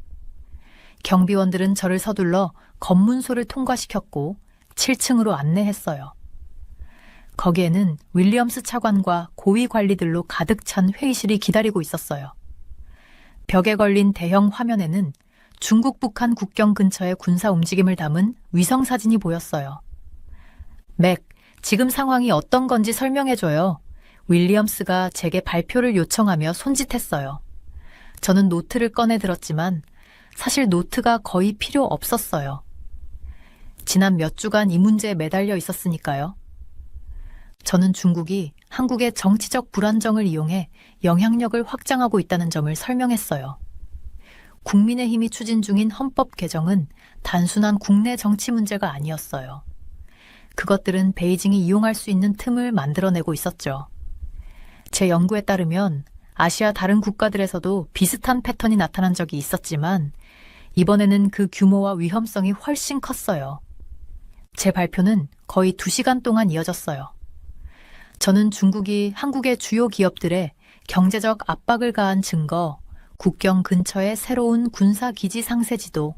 경비원들은 저를 서둘러 검문소를 통과시켰고 7층으로 안내했어요. 거기에는 윌리엄스 차관과 고위 관리들로 가득 찬 회의실이 기다리고 있었어요. 벽에 걸린 대형 화면에는 중국 북한 국경 근처의 군사 움직임을 담은 위성사진이 보였어요. 맥, 지금 상황이 어떤 건지 설명해줘요. 윌리엄스가 제게 발표를 요청하며 손짓했어요. 저는 노트를 꺼내 들었지만 사실 노트가 거의 필요 없었어요. 지난 몇 주간 이 문제에 매달려 있었으니까요. 저는 중국이 한국의 정치적 불안정을 이용해 영향력을 확장하고 있다는 점을 설명했어요. 국민의힘이 추진 중인 헌법 개정은 단순한 국내 정치 문제가 아니었어요. 그것들은 베이징이 이용할 수 있는 틈을 만들어내고 있었죠. 제 연구에 따르면 아시아 다른 국가들에서도 비슷한 패턴이 나타난 적이 있었지만 이번에는 그 규모와 위험성이 훨씬 컸어요. 제 발표는 거의 2시간 동안 이어졌어요. 저는 중국이 한국의 주요 기업들에 경제적 압박을 가한 증거, 국경 근처의 새로운 군사기지 상세 지도,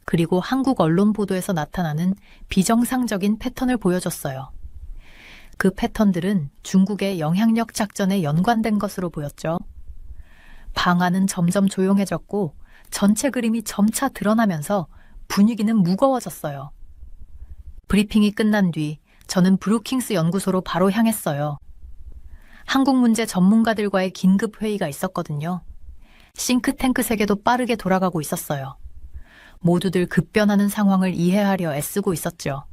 그리고 한국 언론 보도에서 나타나는 비정상적인 패턴을 보여줬어요. 그 패턴들은 중국의 영향력 작전에 연관된 것으로 보였죠. 방안은 점점 조용해졌고 전체 그림이 점차 드러나면서 분위기는 무거워졌어요. 브리핑이 끝난 뒤 저는 브루킹스 연구소로 바로 향했어요. 한국 문제 전문가들과의 긴급 회의가 있었거든요. 싱크탱크 세계도 빠르게 돌아가고 있었어요. 모두들 급변하는 상황을 이해하려 애쓰고 있었죠.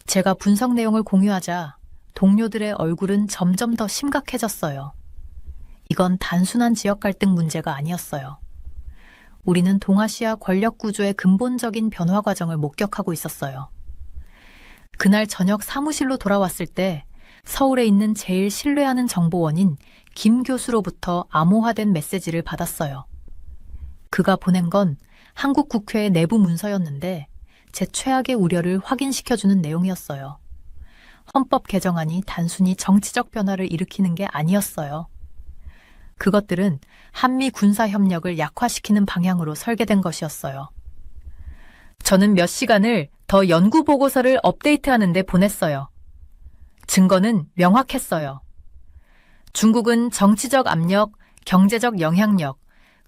제가 분석 내용을 공유하자 동료들의 얼굴은 점점 더 심각해졌어요. 이건 단순한 지역 갈등 문제가 아니었어요. 우리는 동아시아 권력 구조의 근본적인 변화 과정을 목격하고 있었어요. 그날 저녁 사무실로 돌아왔을 때 서울에 있는 제일 신뢰하는 정보원인 김 교수로부터 암호화된 메시지를 받았어요. 그가 보낸 건 한국 국회의 내부 문서였는데 제 최악의 우려를 확인시켜주는 내용이었어요. 헌법 개정안이 단순히 정치적 변화를 일으키는 게 아니었어요. 그것들은 한미 군사 협력을 약화시키는 방향으로 설계된 것이었어요. 저는 몇 시간을 더 연구 보고서를 업데이트하는 데 보냈어요. 증거는 명확했어요. 중국은 정치적 압력, 경제적 영향력,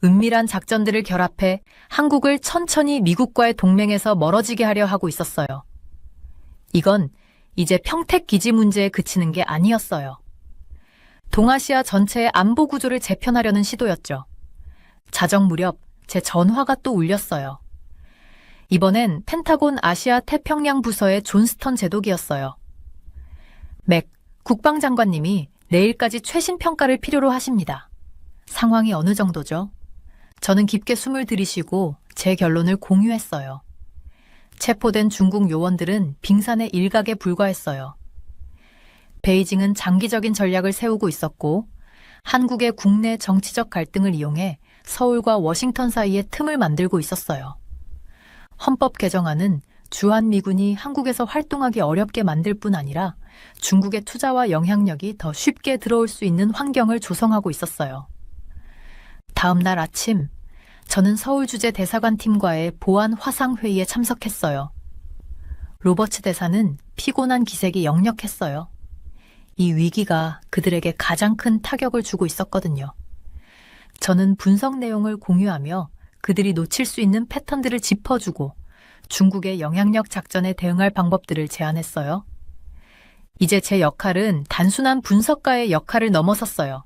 은밀한 작전들을 결합해 한국을 천천히 미국과의 동맹에서 멀어지게 하려 하고 있었어요. 이건 이제 평택 기지 문제에 그치는 게 아니었어요. 동아시아 전체의 안보 구조를 재편하려는 시도였죠. 자정 무렵 제 전화가 또 울렸어요. 이번엔 펜타곤 아시아 태평양 부서의 존스턴 제독이었어요. 맥, 국방장관님이 내일까지 최신 평가를 필요로 하십니다. 상황이 어느 정도죠? 저는 깊게 숨을 들이쉬고 제 결론을 공유했어요. 체포된 중국 요원들은 빙산의 일각에 불과했어요. 베이징은 장기적인 전략을 세우고 있었고 한국의 국내 정치적 갈등을 이용해 서울과 워싱턴 사이에 틈을 만들고 있었어요. 헌법 개정안은 주한미군이 한국에서 활동하기 어렵게 만들 뿐 아니라 중국의 투자와 영향력이 더 쉽게 들어올 수 있는 환경을 조성하고 있었어요. 다음 날 아침, 저는 서울주재 대사관 팀과의 보안 화상회의에 참석했어요. 로버츠 대사는 피곤한 기색이 역력했어요. 이 위기가 그들에게 가장 큰 타격을 주고 있었거든요. 저는 분석 내용을 공유하며 그들이 놓칠 수 있는 패턴들을 짚어주고 중국의 영향력 작전에 대응할 방법들을 제안했어요. 이제 제 역할은 단순한 분석가의 역할을 넘어섰어요.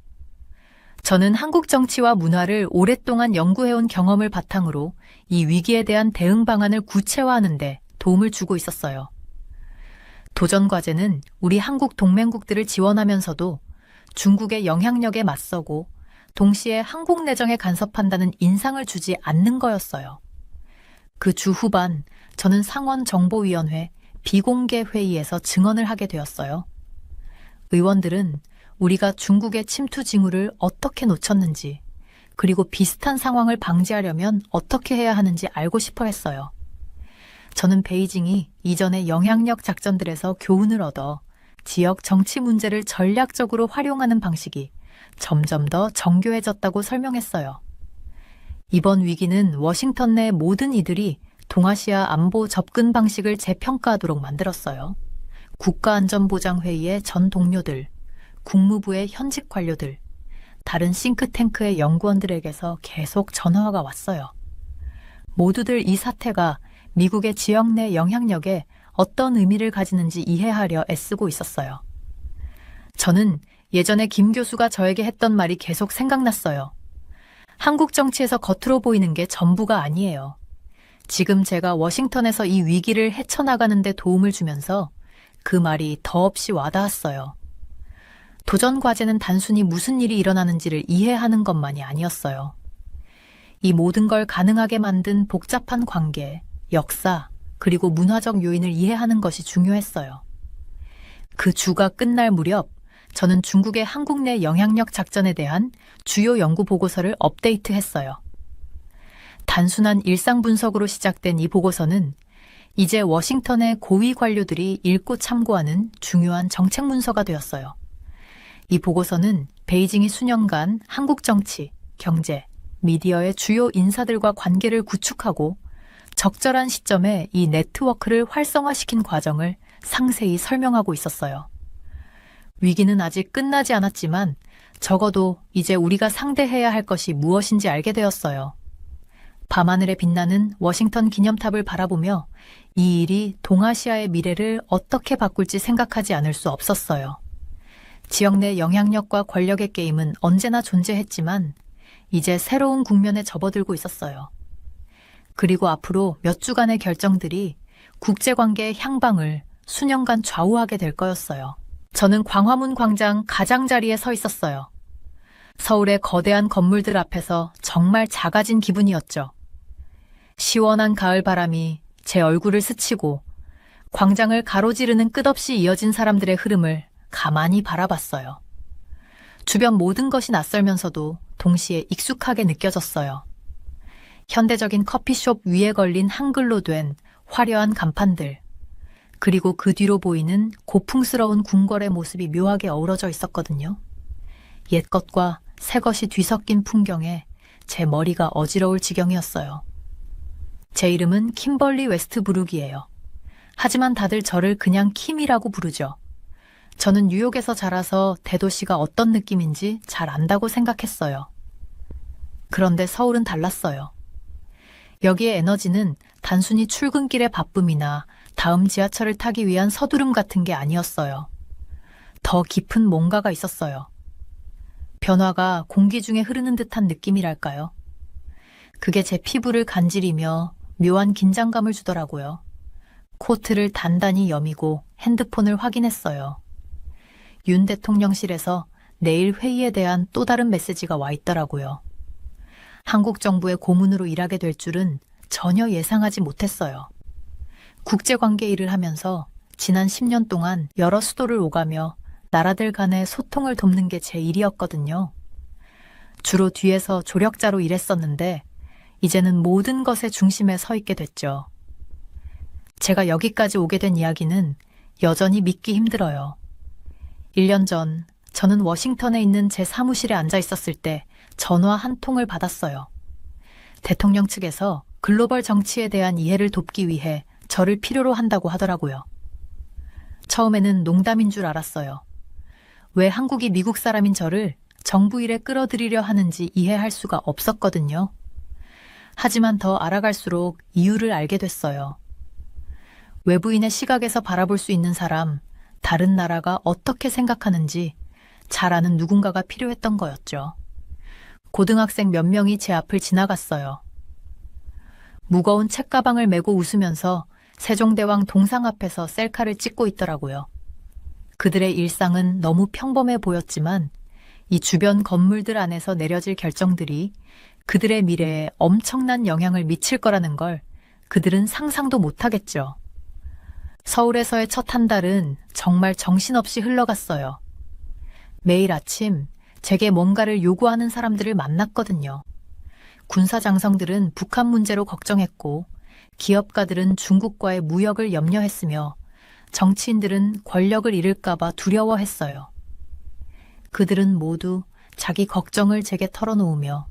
저는 한국 정치와 문화를 오랫동안 연구해온 경험을 바탕으로 이 위기에 대한 대응 방안을 구체화하는 데 도움을 주고 있었어요. 도전 과제는 우리 한국 동맹국들을 지원하면서도 중국의 영향력에 맞서고 동시에 한국 내정에 간섭한다는 인상을 주지 않는 거였어요. 그 주 후반 저는 상원정보위원회 비공개 회의에서 증언을 하게 되었어요. 의원들은 우리가 중국의 침투 징후를 어떻게 놓쳤는지, 그리고 비슷한 상황을 방지하려면 어떻게 해야 하는지 알고 싶어 했어요. 저는 베이징이 이전의 영향력 작전들에서 교훈을 얻어 지역 정치 문제를 전략적으로 활용하는 방식이 점점 더 정교해졌다고 설명했어요. 이번 위기는 워싱턴 내 모든 이들이 동아시아 안보 접근 방식을 재평가하도록 만들었어요. 국가안전보장회의의 전 동료들, 국무부의 현직 관료들, 다른 싱크탱크의 연구원들에게서 계속 전화가 왔어요. 모두들 이 사태가 미국의 지역 내 영향력에 어떤 의미를 가지는지 이해하려 애쓰고 있었어요. 저는 예전에 김 교수가 저에게 했던 말이 계속 생각났어요. 한국 정치에서 겉으로 보이는 게 전부가 아니에요. 지금 제가 워싱턴에서 이 위기를 헤쳐나가는 데 도움을 주면서 그 말이 더없이 와닿았어요. 도전 과제는 단순히 무슨 일이 일어나는지를 이해하는 것만이 아니었어요. 이 모든 걸 가능하게 만든 복잡한 관계, 역사, 그리고 문화적 요인을 이해하는 것이 중요했어요. 그 주가 끝날 무렵 저는 중국의 한국 내 영향력 작전에 대한 주요 연구 보고서를 업데이트했어요. 단순한 일상 분석으로 시작된 이 보고서는 이제 워싱턴의 고위 관료들이 읽고 참고하는 중요한 정책 문서가 되었어요. 이 보고서는 베이징이 수년간 한국 정치, 경제, 미디어의 주요 인사들과 관계를 구축하고 적절한 시점에 이 네트워크를 활성화시킨 과정을 상세히 설명하고 있었어요. 위기는 아직 끝나지 않았지만 적어도 이제 우리가 상대해야 할 것이 무엇인지 알게 되었어요. 밤하늘에 빛나는 워싱턴 기념탑을 바라보며 이 일이 동아시아의 미래를 어떻게 바꿀지 생각하지 않을 수 없었어요. 지역 내 영향력과 권력의 게임은 언제나 존재했지만 이제 새로운 국면에 접어들고 있었어요. 그리고 앞으로 몇 주간의 결정들이 국제관계의 향방을 수년간 좌우하게 될 거였어요. 저는 광화문 광장 가장자리에 서 있었어요. 서울의 거대한 건물들 앞에서 정말 작아진 기분이었죠. 시원한 가을 바람이 제 얼굴을 스치고 광장을 가로지르는 끝없이 이어진 사람들의 흐름을 가만히 바라봤어요. 주변 모든 것이 낯설면서도 동시에 익숙하게 느껴졌어요. 현대적인 커피숍 위에 걸린 한글로 된 화려한 간판들, 그리고 그 뒤로 보이는 고풍스러운 궁궐의 모습이 묘하게 어우러져 있었거든요. 옛것과 새것이 뒤섞인 풍경에 제 머리가 어지러울 지경이었어요. 제 이름은 킴벌리 웨스트브룩이에요. 하지만 다들 저를 그냥 킴이라고 부르죠. 저는 뉴욕에서 자라서 대도시가 어떤 느낌인지 잘 안다고 생각했어요. 그런데 서울은 달랐어요. 여기의 에너지는 단순히 출근길의 바쁨이나 다음 지하철을 타기 위한 서두름 같은 게 아니었어요. 더 깊은 뭔가가 있었어요. 변화가 공기 중에 흐르는 듯한 느낌이랄까요? 그게 제 피부를 간지리며 묘한 긴장감을 주더라고요. 코트를 단단히 여미고 핸드폰을 확인했어요. 윤 대통령실에서 내일 회의에 대한 또 다른 메시지가 와 있더라고요. 한국 정부의 고문으로 일하게 될 줄은 전혀 예상하지 못했어요. 국제관계 일을 하면서 지난 10년 동안 여러 수도를 오가며 나라들 간의 소통을 돕는 게 제 일이었거든요. 주로 뒤에서 조력자로 일했었는데 이제는 모든 것의 중심에 서 있게 됐죠. 제가 여기까지 오게 된 이야기는 여전히 믿기 힘들어요. 1년 전 저는 워싱턴에 있는 제 사무실에 앉아 있었을 때 전화 한 통을 받았어요. 대통령 측에서 글로벌 정치에 대한 이해를 돕기 위해 저를 필요로 한다고 하더라고요. 처음에는 농담인 줄 알았어요. 왜 한국이 미국 사람인 저를 정부 일에 끌어들이려 하는지 이해할 수가 없었거든요. 하지만 더 알아갈수록 이유를 알게 됐어요. 외부인의 시각에서 바라볼 수 있는 사람, 다른 나라가 어떻게 생각하는지 잘 아는 누군가가 필요했던 거였죠. 고등학생 몇 명이 제 앞을 지나갔어요. 무거운 책가방을 메고 웃으면서 세종대왕 동상 앞에서 셀카를 찍고 있더라고요. 그들의 일상은 너무 평범해 보였지만 이 주변 건물들 안에서 내려질 결정들이 그들의 미래에 엄청난 영향을 미칠 거라는 걸 그들은 상상도 못하겠죠. 서울에서의 첫 한 달은 정말 정신없이 흘러갔어요. 매일 아침 제게 뭔가를 요구하는 사람들을 만났거든요. 군사장성들은 북한 문제로 걱정했고, 기업가들은 중국과의 무역을 염려했으며, 정치인들은 권력을 잃을까봐 두려워했어요. 그들은 모두 자기 걱정을 제게 털어놓으며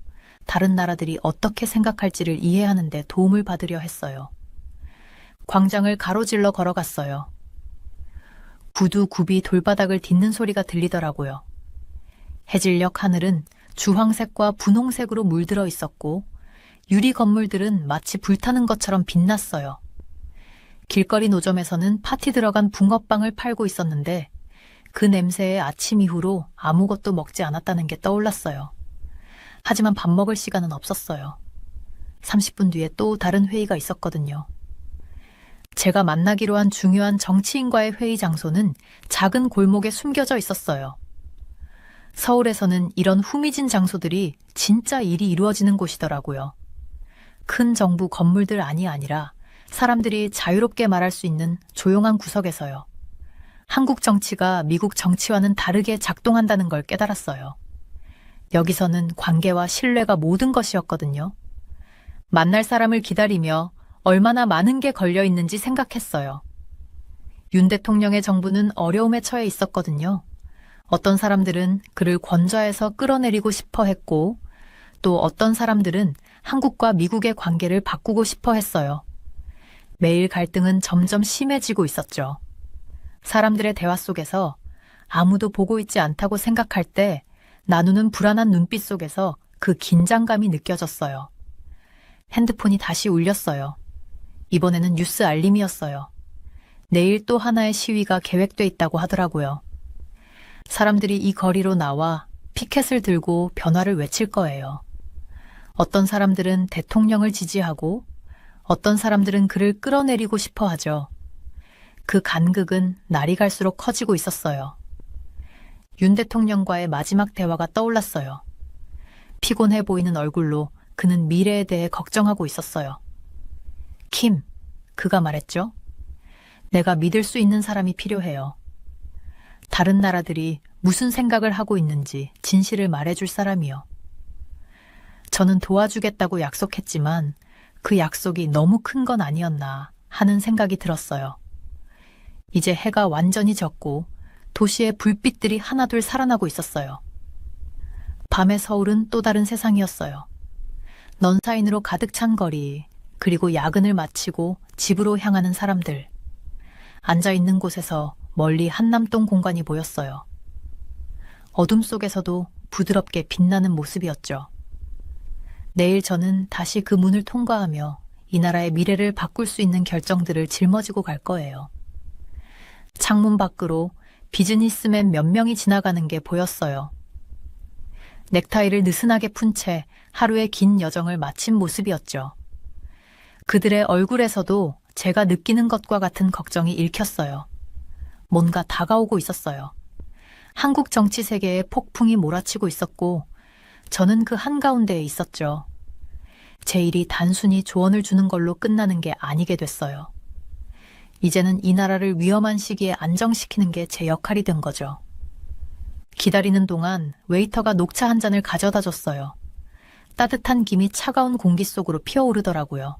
다른 나라들이 어떻게 생각할지를 이해하는 데 도움을 받으려 했어요. 광장을 가로질러 걸어갔어요. 구두 굽이 돌바닥을 딛는 소리가 들리더라고요. 해질녘 하늘은 주황색과 분홍색으로 물들어 있었고 유리 건물들은 마치 불타는 것처럼 빛났어요. 길거리 노점에서는 파티 들어간 붕어빵을 팔고 있었는데 그 냄새에 아침 이후로 아무것도 먹지 않았다는 게 떠올랐어요. 하지만 밥 먹을 시간은 없었어요. 30분 뒤에 또 다른 회의가 있었거든요. 제가 만나기로 한 중요한 정치인과의 회의 장소는 작은 골목에 숨겨져 있었어요. 서울에서는 이런 후미진 장소들이 진짜 일이 이루어지는 곳이더라고요. 큰 정부 건물들 안이 아니라 사람들이 자유롭게 말할 수 있는 조용한 구석에서요. 한국 정치가 미국 정치와는 다르게 작동한다는 걸 깨달았어요. 여기서는 관계와 신뢰가 모든 것이었거든요. 만날 사람을 기다리며 얼마나 많은 게 걸려 있는지 생각했어요. 윤 대통령의 정부는 어려움에 처해 있었거든요. 어떤 사람들은 그를 권좌에서 끌어내리고 싶어 했고, 또 어떤 사람들은 한국과 미국의 관계를 바꾸고 싶어 했어요. 매일 갈등은 점점 심해지고 있었죠. 사람들의 대화 속에서 아무도 보고 있지 않다고 생각할 때 나누는 불안한 눈빛 속에서 그 긴장감이 느껴졌어요. 핸드폰이 다시 울렸어요. 이번에는 뉴스 알림이었어요. 내일 또 하나의 시위가 계획돼 있다고 하더라고요. 사람들이 이 거리로 나와 피켓을 들고 변화를 외칠 거예요. 어떤 사람들은 대통령을 지지하고 어떤 사람들은 그를 끌어내리고 싶어 하죠. 그 간극은 날이 갈수록 커지고 있었어요. 윤 대통령과의 마지막 대화가 떠올랐어요. 피곤해 보이는 얼굴로 그는 미래에 대해 걱정하고 있었어요. 킴, 그가 말했죠. 내가 믿을 수 있는 사람이 필요해요. 다른 나라들이 무슨 생각을 하고 있는지 진실을 말해줄 사람이요. 저는 도와주겠다고 약속했지만 그 약속이 너무 큰 건 아니었나 하는 생각이 들었어요. 이제 해가 완전히 졌고 도시의 불빛들이 하나둘 살아나고 있었어요. 밤의 서울은 또 다른 세상이었어요. 넌사인으로 가득 찬 거리, 그리고 야근을 마치고 집으로 향하는 사람들. 앉아있는 곳에서 멀리 한남동 공간이 보였어요. 어둠 속에서도 부드럽게 빛나는 모습이었죠. 내일 저는 다시 그 문을 통과하며 이 나라의 미래를 바꿀 수 있는 결정들을 짊어지고 갈 거예요. 창문 밖으로 비즈니스맨 몇 명이 지나가는 게 보였어요. 넥타이를 느슨하게 푼 채 하루의 긴 여정을 마친 모습이었죠. 그들의 얼굴에서도 제가 느끼는 것과 같은 걱정이 읽혔어요. 뭔가 다가오고 있었어요. 한국 정치 세계에 폭풍이 몰아치고 있었고 저는 그 한가운데에 있었죠. 제 일이 단순히 조언을 주는 걸로 끝나는 게 아니게 됐어요. 이제는 이 나라를 위험한 시기에 안정시키는 게 제 역할이 된 거죠. 기다리는 동안 웨이터가 녹차 한 잔을 가져다 줬어요. 따뜻한 김이 차가운 공기 속으로 피어오르더라고요.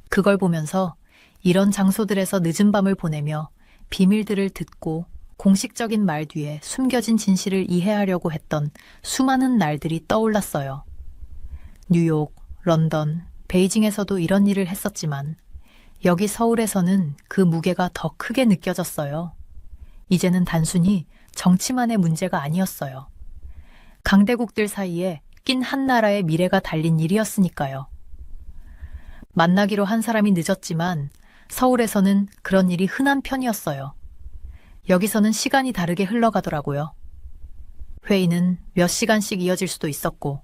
그걸 보면서 이런 장소들에서 늦은 밤을 보내며 비밀들을 듣고 공식적인 말 뒤에 숨겨진 진실을 이해하려고 했던 수많은 날들이 떠올랐어요. 뉴욕, 런던, 베이징에서도 이런 일을 했었지만 여기 서울에서는 그 무게가 더 크게 느껴졌어요. 이제는 단순히 정치만의 문제가 아니었어요. 강대국들 사이에 낀 한 나라의 미래가 달린 일이었으니까요. 만나기로 한 사람이 늦었지만 서울에서는 그런 일이 흔한 편이었어요. 여기서는 시간이 다르게 흘러가더라고요. 회의는 몇 시간씩 이어질 수도 있었고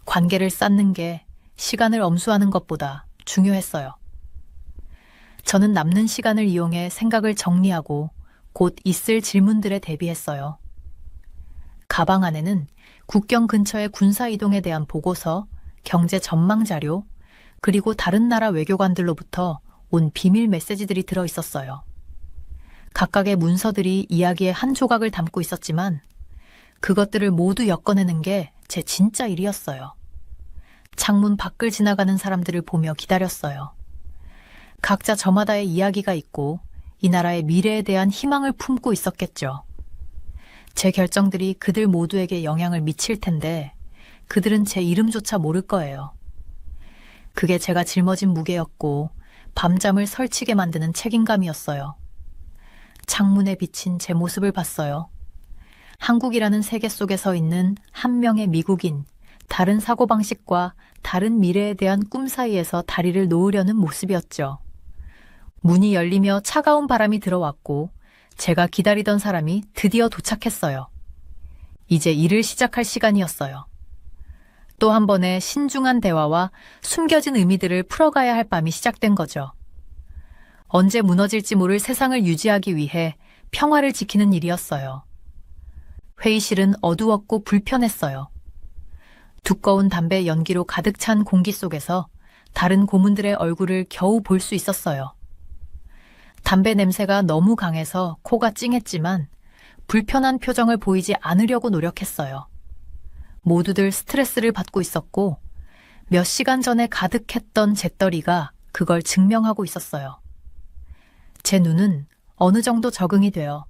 관계를 쌓는 게 시간을 엄수하는 것보다 중요했어요. 저는 남는 시간을 이용해 생각을 정리하고 곧 있을 질문들에 대비했어요. 가방 안에는 국경 근처의 군사 이동에 대한 보고서, 경제 전망 자료, 그리고 다른 나라 외교관들로부터 온 비밀 메시지들이 들어 있었어요. 각각의 문서들이 이야기의 한 조각을 담고 있었지만 그것들을 모두 엮어내는 게 제 진짜 일이었어요. 창문 밖을 지나가는 사람들을 보며 기다렸어요. 각자 저마다의 이야기가 있고 이 나라의 미래에 대한 희망을 품고 있었겠죠. 제 결정들이 그들 모두에게 영향을 미칠 텐데 그들은 제 이름조차 모를 거예요. 그게 제가 짊어진 무게였고 밤잠을 설치게 만드는 책임감이었어요. 창문에 비친 제 모습을 봤어요. 한국이라는 세계 속에 서 있는 한 명의 미국인, 다른 사고방식과 다른 미래에 대한 꿈 사이에서 다리를 놓으려는 모습이었죠. 문이 열리며 차가운 바람이 들어왔고 제가 기다리던 사람이 드디어 도착했어요. 이제 일을 시작할 시간이었어요. 또 한 번의 신중한 대화와 숨겨진 의미들을 풀어가야 할 밤이 시작된 거죠. 언제 무너질지 모를 세상을 유지하기 위해 평화를 지키는 일이었어요. 회의실은 어두웠고 불편했어요. 두꺼운 담배 연기로 가득 찬 공기 속에서 다른 고문들의 얼굴을 겨우 볼 수 있었어요. 담배 냄새가 너무 강해서 코가 찡했지만 불편한 표정을 보이지 않으려고 노력했어요. 모두들 스트레스를 받고 있었고 몇 시간 전에 가득했던 잿더리가 그걸 증명하고 있었어요. 제 눈은 어느 정도 적응이 되어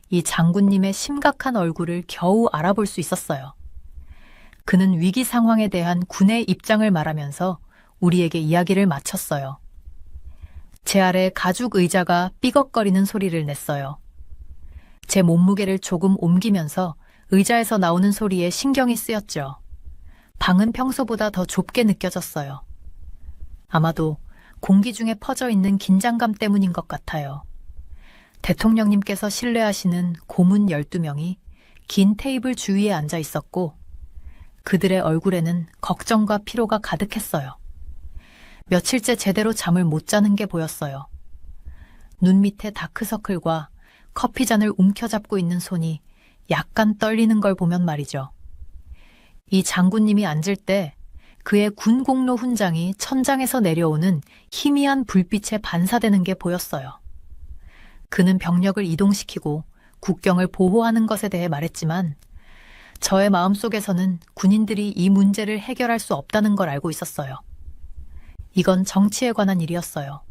이 장군님의 심각한 얼굴을 겨우 알아볼 수 있었어요. 그는 위기 상황에 대한 군의 입장을 말하면서 우리에게 이야기를 마쳤어요. 제 아래 가죽 의자가 삐걱거리는 소리를 냈어요. 제 몸무게를 조금 옮기면서 의자에서 나오는 소리에 신경이 쓰였죠. 방은 평소보다 더 좁게 느껴졌어요. 아마도 공기 중에 퍼져 있는 긴장감 때문인 것 같아요. 대통령님께서 신뢰하시는 고문 12명이 긴 테이블 주위에 앉아 있었고 그들의 얼굴에는 걱정과 피로가 가득했어요. 며칠째 제대로 잠을 못 자는 게 보였어요. 눈 밑에 다크서클과 커피잔을 움켜잡고 있는 손이 약간 떨리는 걸 보면 말이죠. 이 장군님이 앉을 때 그의 군공로 훈장이 천장에서 내려오는 희미한 불빛에 반사되는 게 보였어요. 그는 병력을 이동시키고 국경을 보호하는 것에 대해 말했지만 저의 마음속에서는 군인들이 이 문제를 해결할 수 없다는 걸 알고 있었어요. 이건 정치에 관한 일이었어요.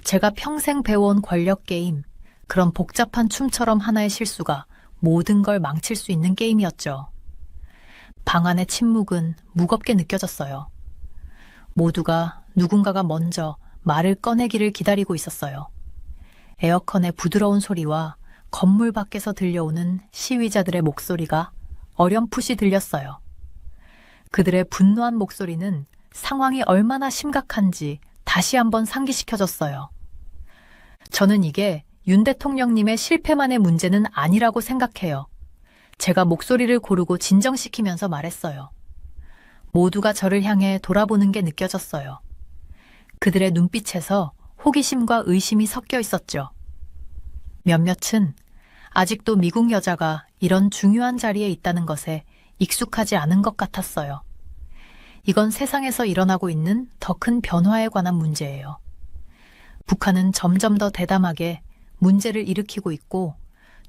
제가 평생 배워온 권력 게임, 그런 복잡한 춤처럼 하나의 실수가 모든 걸 망칠 수 있는 게임이었죠. 방 안의 침묵은 무겁게 느껴졌어요. 모두가 누군가가 먼저 말을 꺼내기를 기다리고 있었어요. 에어컨의 부드러운 소리와 건물 밖에서 들려오는 시위자들의 목소리가 어렴풋이 들렸어요. 그들의 분노한 목소리는 상황이 얼마나 심각한지 다시 한번 상기시켜줬어요. 저는 이게 윤 대통령님의 실패만의 문제는 아니라고 생각해요. 제가 목소리를 고르고 진정시키면서 말했어요. 모두가 저를 향해 돌아보는 게 느껴졌어요. 그들의 눈빛에서 호기심과 의심이 섞여 있었죠. 몇몇은 아직도 미국 여자가 이런 중요한 자리에 있다는 것에 익숙하지 않은 것 같았어요. 이건 세상에서 일어나고 있는 더 큰 변화에 관한 문제예요. 북한은 점점 더 대담하게 문제를 일으키고 있고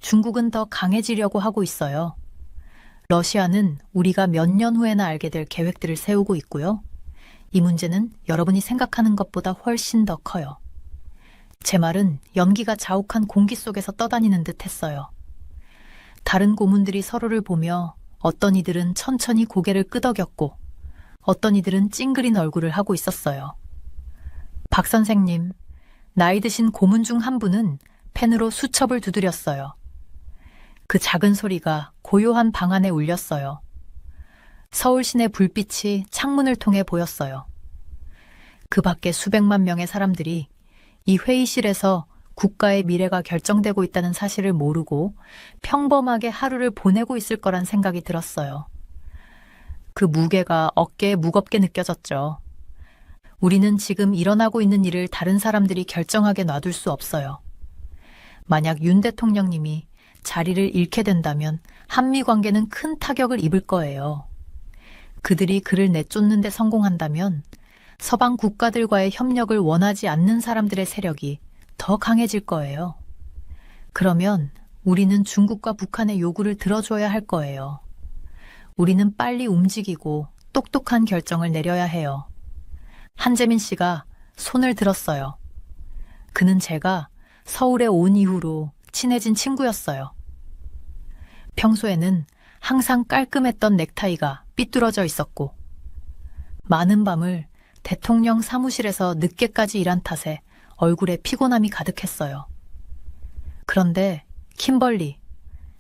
중국은 더 강해지려고 하고 있어요. 러시아는 우리가 몇 년 후에나 알게 될 계획들을 세우고 있고요. 이 문제는 여러분이 생각하는 것보다 훨씬 더 커요. 제 말은 연기가 자욱한 공기 속에서 떠다니는 듯 했어요. 다른 고문들이 서로를 보며 어떤 이들은 천천히 고개를 끄덕였고 어떤 이들은 찡그린 얼굴을 하고 있었어요. 박 선생님, 나이 드신 고문 중 한 분은 펜으로 수첩을 두드렸어요. 그 작은 소리가 고요한 방 안에 울렸어요. 서울 시내 불빛이 창문을 통해 보였어요. 그 밖에 수백만 명의 사람들이 이 회의실에서 국가의 미래가 결정되고 있다는 사실을 모르고 평범하게 하루를 보내고 있을 거란 생각이 들었어요. 그 무게가 어깨에 무겁게 느껴졌죠. 우리는 지금 일어나고 있는 일을 다른 사람들이 결정하게 놔둘 수 없어요. 만약 윤 대통령님이 자리를 잃게 된다면 한미 관계는 큰 타격을 입을 거예요. 그들이 그를 내쫓는 데 성공한다면 서방 국가들과의 협력을 원하지 않는 사람들의 세력이 더 강해질 거예요. 그러면 우리는 중국과 북한의 요구를 들어줘야 할 거예요. 우리는 빨리 움직이고 똑똑한 결정을 내려야 해요. 한재민 씨가 손을 들었어요. 그는 제가 서울에 온 이후로 친해진 친구였어요. 평소에는 항상 깔끔했던 넥타이가 삐뚤어져 있었고, 많은 밤을 대통령 사무실에서 늦게까지 일한 탓에 얼굴에 피곤함이 가득했어요. 그런데 킴벌리,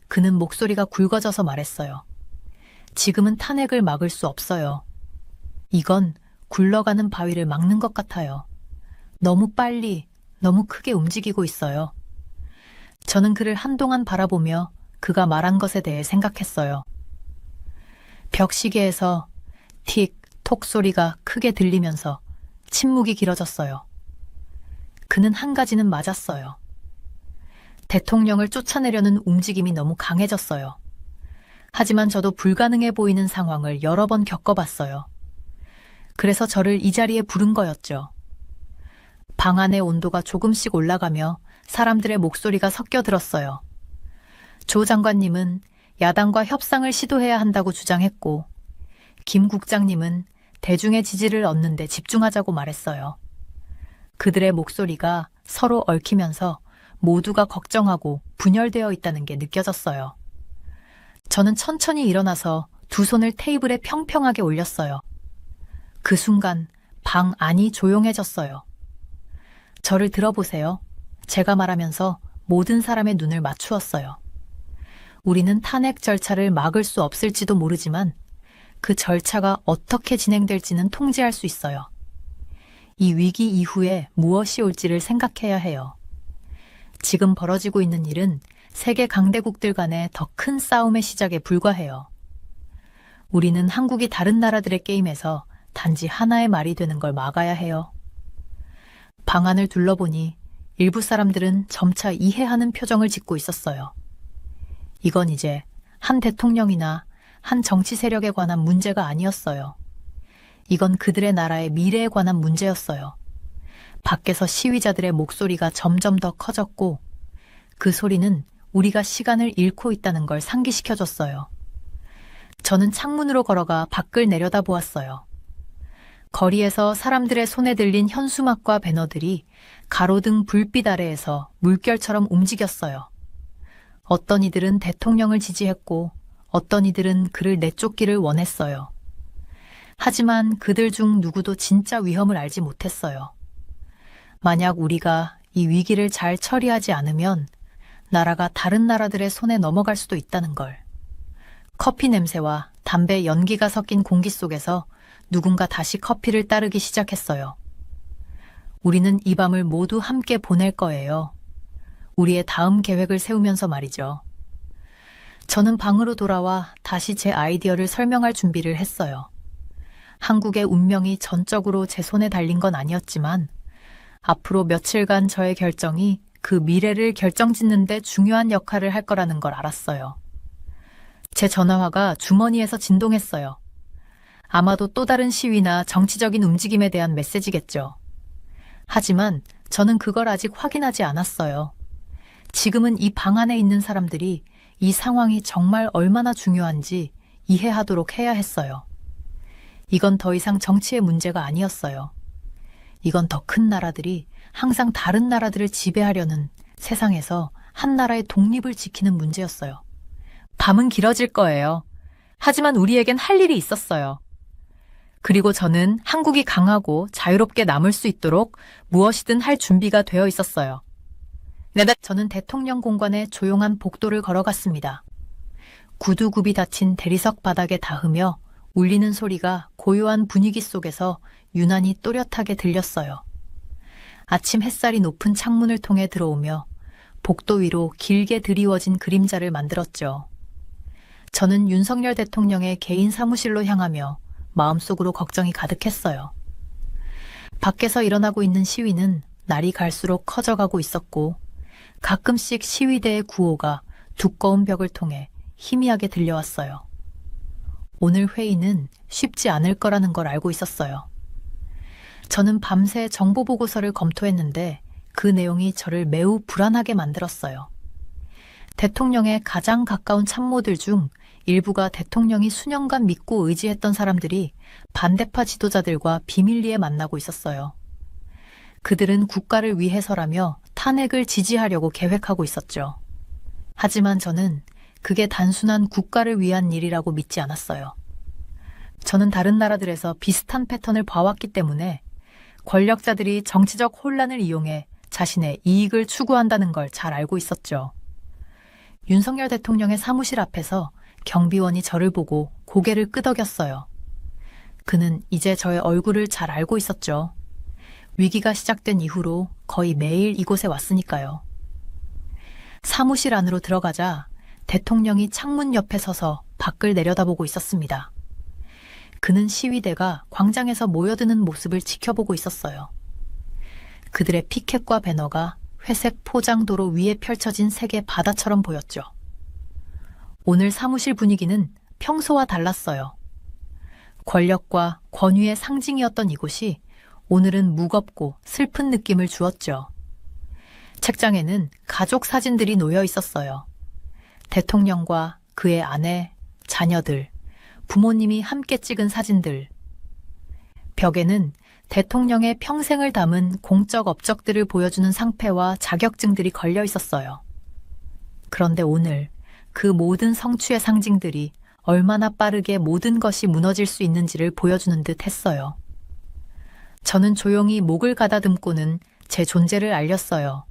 그는 목소리가 굵어져서 말했어요. 지금은 탄핵을 막을 수 없어요. 이건 굴러가는 바위를 막는 것 같아요. 너무 빨리, 너무 크게 움직이고 있어요. 저는 그를 한동안 바라보며 그가 말한 것에 대해 생각했어요. 벽시계에서 틱, 톡 소리가 크게 들리면서 침묵이 길어졌어요. 그는 한 가지는 맞았어요. 대통령을 쫓아내려는 움직임이 너무 강해졌어요. 하지만 저도 불가능해 보이는 상황을 여러 번 겪어봤어요. 그래서 저를 이 자리에 부른 거였죠. 방 안의 온도가 조금씩 올라가며 사람들의 목소리가 섞여 들었어요. 조 장관님은 야당과 협상을 시도해야 한다고 주장했고, 김 국장님은 대중의 지지를 얻는 데 집중하자고 말했어요. 그들의 목소리가 서로 얽히면서 모두가 걱정하고 분열되어 있다는 게 느껴졌어요. 저는 천천히 일어나서 두 손을 테이블에 평평하게 올렸어요. 그 순간 방 안이 조용해졌어요. 저를 들어보세요. 제가 말하면서 모든 사람의 눈을 맞추었어요. 우리는 탄핵 절차를 막을 수 없을지도 모르지만 그 절차가 어떻게 진행될지는 통제할 수 있어요. 이 위기 이후에 무엇이 올지를 생각해야 해요. 지금 벌어지고 있는 일은 세계 강대국들 간의 더 큰 싸움의 시작에 불과해요. 우리는 한국이 다른 나라들의 게임에서 단지 하나의 말이 되는 걸 막아야 해요. 방안을 둘러보니 일부 사람들은 점차 이해하는 표정을 짓고 있었어요. 이건 이제 한 대통령이나 한 정치 세력에 관한 문제가 아니었어요. 이건 그들의 나라의 미래에 관한 문제였어요. 밖에서 시위자들의 목소리가 점점 더 커졌고, 그 소리는 우리가 시간을 잃고 있다는 걸 상기시켜줬어요. 저는 창문으로 걸어가 밖을 내려다보았어요. 거리에서 사람들의 손에 들린 현수막과 배너들이 가로등 불빛 아래에서 물결처럼 움직였어요. 어떤 이들은 대통령을 지지했고 어떤 이들은 그를 내쫓기를 원했어요. 하지만 그들 중 누구도 진짜 위험을 알지 못했어요. 만약 우리가 이 위기를 잘 처리하지 않으면 나라가 다른 나라들의 손에 넘어갈 수도 있다는 걸. 커피 냄새와 담배 연기가 섞인 공기 속에서 누군가 다시 커피를 따르기 시작했어요. 우리는 이 밤을 모두 함께 보낼 거예요. 우리의 다음 계획을 세우면서 말이죠. 저는 방으로 돌아와 다시 제 아이디어를 설명할 준비를 했어요. 한국의 운명이 전적으로 제 손에 달린 건 아니었지만 앞으로 며칠간 저의 결정이 그 미래를 결정짓는 데 중요한 역할을 할 거라는 걸 알았어요. 제 전화화가 주머니에서 진동했어요. 아마도 또 다른 시위나 정치적인 움직임에 대한 메시지겠죠. 하지만 저는 그걸 아직 확인하지 않았어요. 지금은 이 방 안에 있는 사람들이 이 상황이 정말 얼마나 중요한지 이해하도록 해야 했어요. 이건 더 이상 정치의 문제가 아니었어요. 이건 더 큰 나라들이 항상 다른 나라들을 지배하려는 세상에서 한 나라의 독립을 지키는 문제였어요. 밤은 길어질 거예요. 하지만 우리에겐 할 일이 있었어요. 그리고 저는 한국이 강하고 자유롭게 남을 수 있도록 무엇이든 할 준비가 되어 있었어요. 저는 대통령 공관의 조용한 복도를 걸어갔습니다. 구두굽이 닫힌 대리석 바닥에 닿으며 울리는 소리가 고요한 분위기 속에서 유난히 또렷하게 들렸어요. 아침 햇살이 높은 창문을 통해 들어오며 복도 위로 길게 드리워진 그림자를 만들었죠. 저는 윤석열 대통령의 개인 사무실로 향하며 마음속으로 걱정이 가득했어요. 밖에서 일어나고 있는 시위는 날이 갈수록 커져가고 있었고 가끔씩 시위대의 구호가 두꺼운 벽을 통해 희미하게 들려왔어요. 오늘 회의는 쉽지 않을 거라는 걸 알고 있었어요. 저는 밤새 정보 보고서를 검토했는데 그 내용이 저를 매우 불안하게 만들었어요. 대통령의 가장 가까운 참모들 중 일부가 대통령이 수년간 믿고 의지했던 사람들이 반대파 지도자들과 비밀리에 만나고 있었어요. 그들은 국가를 위해서라며 탄핵을 지지하려고 계획하고 있었죠. 하지만 저는 그게 단순한 국가를 위한 일이라고 믿지 않았어요. 저는 다른 나라들에서 비슷한 패턴을 봐왔기 때문에 권력자들이 정치적 혼란을 이용해 자신의 이익을 추구한다는 걸 잘 알고 있었죠. 윤석열 대통령의 사무실 앞에서 경비원이 저를 보고 고개를 끄덕였어요. 그는 이제 저의 얼굴을 잘 알고 있었죠. 위기가 시작된 이후로 거의 매일 이곳에 왔으니까요. 사무실 안으로 들어가자 대통령이 창문 옆에 서서 밖을 내려다보고 있었습니다. 그는 시위대가 광장에서 모여드는 모습을 지켜보고 있었어요. 그들의 피켓과 배너가 회색 포장도로 위에 펼쳐진 색의 바다처럼 보였죠. 오늘 사무실 분위기는 평소와 달랐어요. 권력과 권위의 상징이었던 이곳이 오늘은 무겁고 슬픈 느낌을 주었죠. 책장에는 가족 사진들이 놓여 있었어요. 대통령과 그의 아내, 자녀들, 부모님이 함께 찍은 사진들. 벽에는 대통령의 평생을 담은 공적 업적들을 보여주는 상패와 자격증들이 걸려 있었어요. 그런데 오늘 그 모든 성취의 상징들이 얼마나 빠르게 모든 것이 무너질 수 있는지를 보여주는 듯 했어요. 저는 조용히 목을 가다듬고는 제 존재를 알렸어요.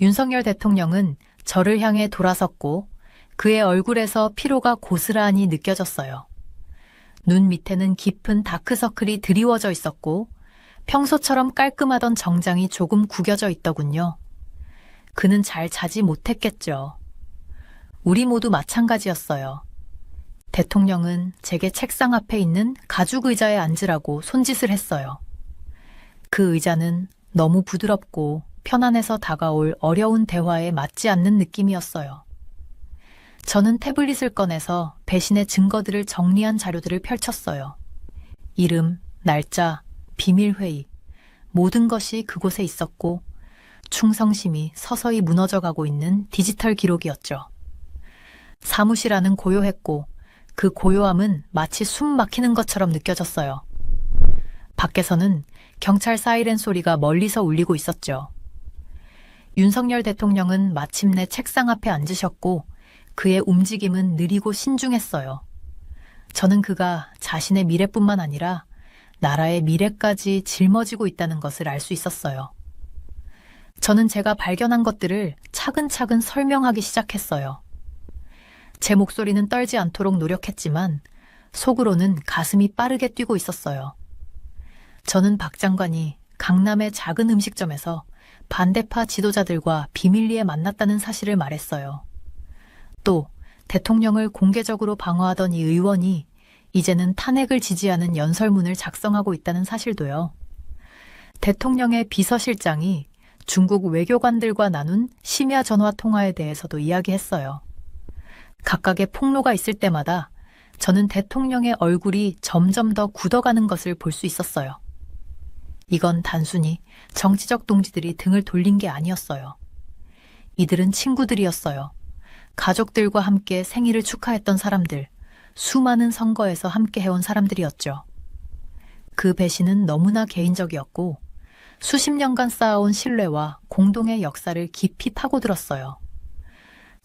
윤석열 대통령은 저를 향해 돌아섰고 그의 얼굴에서 피로가 고스란히 느껴졌어요. 눈 밑에는 깊은 다크서클이 드리워져 있었고 평소처럼 깔끔하던 정장이 조금 구겨져 있더군요. 그는 잘 자지 못했겠죠. 우리 모두 마찬가지였어요. 대통령은 제게 책상 앞에 있는 가죽 의자에 앉으라고 손짓을 했어요. 그 의자는 너무 부드럽고 편안해서 다가올 어려운 대화에 맞지 않는 느낌이었어요. 저는 태블릿을 꺼내서 배신의 증거들을 정리한 자료들을 펼쳤어요. 이름, 날짜, 비밀회의, 모든 것이 그곳에 있었고 충성심이 서서히 무너져가고 있는 디지털 기록이었죠. 사무실 안은 고요했고 그 고요함은 마치 숨 막히는 것처럼 느껴졌어요. 밖에서는 경찰 사이렌 소리가 멀리서 울리고 있었죠. 윤석열 대통령은 마침내 책상 앞에 앉으셨고 그의 움직임은 느리고 신중했어요. 저는 그가 자신의 미래뿐만 아니라 나라의 미래까지 짊어지고 있다는 것을 알 수 있었어요. 저는 제가 발견한 것들을 차근차근 설명하기 시작했어요. 제 목소리는 떨지 않도록 노력했지만 속으로는 가슴이 빠르게 뛰고 있었어요. 저는 박 장관이 강남의 작은 음식점에서 반대파 지도자들과 비밀리에 만났다는 사실을 말했어요. 또 대통령을 공개적으로 방어하던 이 의원이 이제는 탄핵을 지지하는 연설문을 작성하고 있다는 사실도요. 대통령의 비서실장이 중국 외교관들과 나눈 심야 전화 통화에 대해서도 이야기했어요. 각각의 폭로가 있을 때마다 저는 대통령의 얼굴이 점점 더 굳어가는 것을 볼 수 있었어요. 이건 단순히 정치적 동지들이 등을 돌린 게 아니었어요. 이들은 친구들이었어요. 가족들과 함께 생일을 축하했던 사람들, 수많은 선거에서 함께 해온 사람들이었죠. 그 배신은 너무나 개인적이었고 수십 년간 쌓아온 신뢰와 공동의 역사를 깊이 파고들었어요.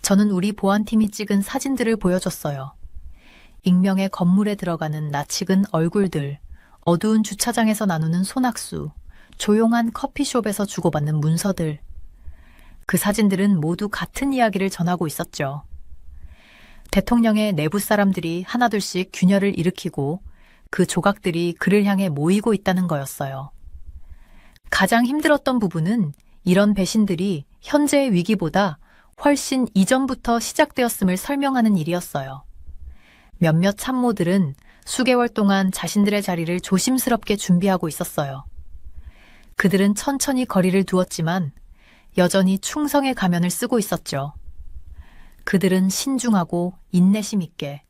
저는 우리 보안팀이 찍은 사진들을 보여줬어요. 익명의 건물에 들어가는 낯익은 얼굴들, 어두운 주차장에서 나누는 손악수, 조용한 커피숍에서 주고받는 문서들. 그 사진들은 모두 같은 이야기를 전하고 있었죠. 대통령의 내부 사람들이 하나둘씩 균열을 일으키고 그 조각들이 그를 향해 모이고 있다는 거였어요. 가장 힘들었던 부분은 이런 배신들이 현재의 위기보다 훨씬 이전부터 시작되었음을 설명하는 일이었어요. 몇몇 참모들은 수개월 동안 자신들의 자리를 조심스럽게 준비하고 있었어요. 그들은 천천히 거리를 두었지만 여전히 충성의 가면을 쓰고 있었죠. 그들은 신중하고 인내심 있게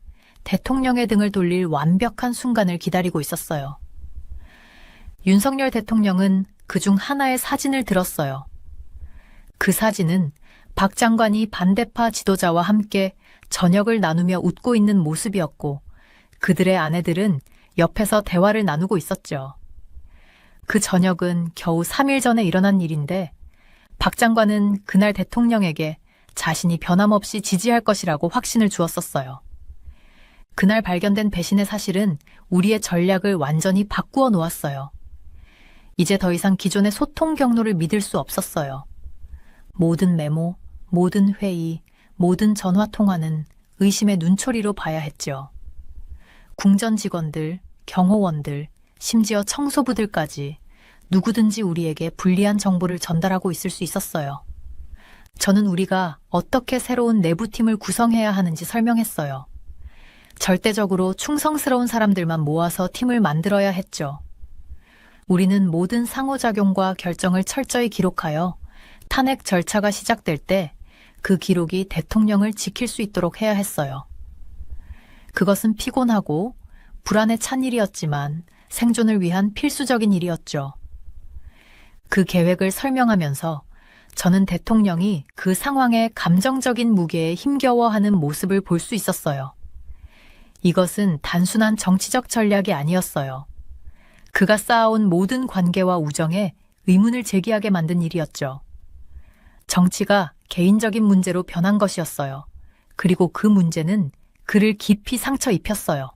대통령의 등을 돌릴 완벽한 순간을 기다리고 있었어요. 윤석열 대통령은 그중 하나의 사진을 들었어요. 그 사진은 박 장관이 반대파 지도자와 함께 저녁을 나누며 웃고 있는 모습이었고 그들의 아내들은 옆에서 대화를 나누고 있었죠. 그 저녁은 겨우 3일 전에 일어난 일인데 박 장관은 그날 대통령에게 자신이 변함없이 지지할 것이라고 확신을 주었었어요. 그날 발견된 배신의 사실은 우리의 전략을 완전히 바꾸어 놓았어요. 이제 더 이상 기존의 소통 경로를 믿을 수 없었어요. 모든 메모, 모든 회의, 모든 전화 통화는 의심의 눈초리로 봐야 했죠. 궁전 직원들, 경호원들, 심지어 청소부들까지 누구든지 우리에게 불리한 정보를 전달하고 있을 수 있었어요. 저는 우리가 어떻게 새로운 내부팀을 구성해야 하는지 설명했어요. 절대적으로 충성스러운 사람들만 모아서 팀을 만들어야 했죠. 우리는 모든 상호작용과 결정을 철저히 기록하여 탄핵 절차가 시작될 때 그 기록이 대통령을 지킬 수 있도록 해야 했어요. 그것은 피곤하고 불안에 찬 일이었지만 생존을 위한 필수적인 일이었죠. 그 계획을 설명하면서 저는 대통령이 그 상황에 감정적인 무게에 힘겨워하는 모습을 볼 수 있었어요. 이것은 단순한 정치적 전략이 아니었어요. 그가 쌓아온 모든 관계와 우정에 의문을 제기하게 만든 일이었죠. 정치가 개인적인 문제로 변한 것이었어요. 그리고 그 문제는 그를 깊이 상처 입혔어요.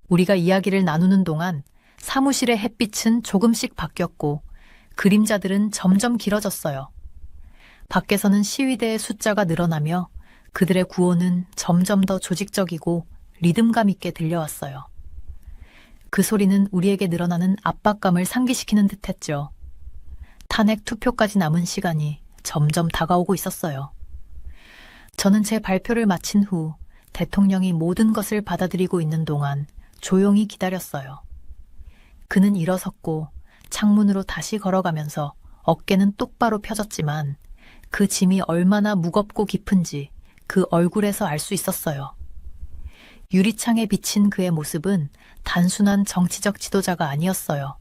우리가 이야기를 나누는 동안 사무실의 햇빛은 조금씩 바뀌었고 그림자들은 점점 길어졌어요. 밖에서는 시위대의 숫자가 늘어나며 그들의 구호는 점점 더 조직적이고 리듬감 있게 들려왔어요. 그 소리는 우리에게 늘어나는 압박감을 상기시키는 듯했죠. 탄핵 투표까지 남은 시간이 점점 다가오고 있었어요. 저는 제 발표를 마친 후 대통령이 모든 것을 받아들이고 있는 동안 조용히 기다렸어요. 그는 일어섰고 창문으로 다시 걸어가면서 어깨는 똑바로 펴졌지만 그 짐이 얼마나 무겁고 깊은지 그 얼굴에서 알 수 있었어요. 유리창에 비친 그의 모습은 단순한 정치적 지도자가 아니었어요.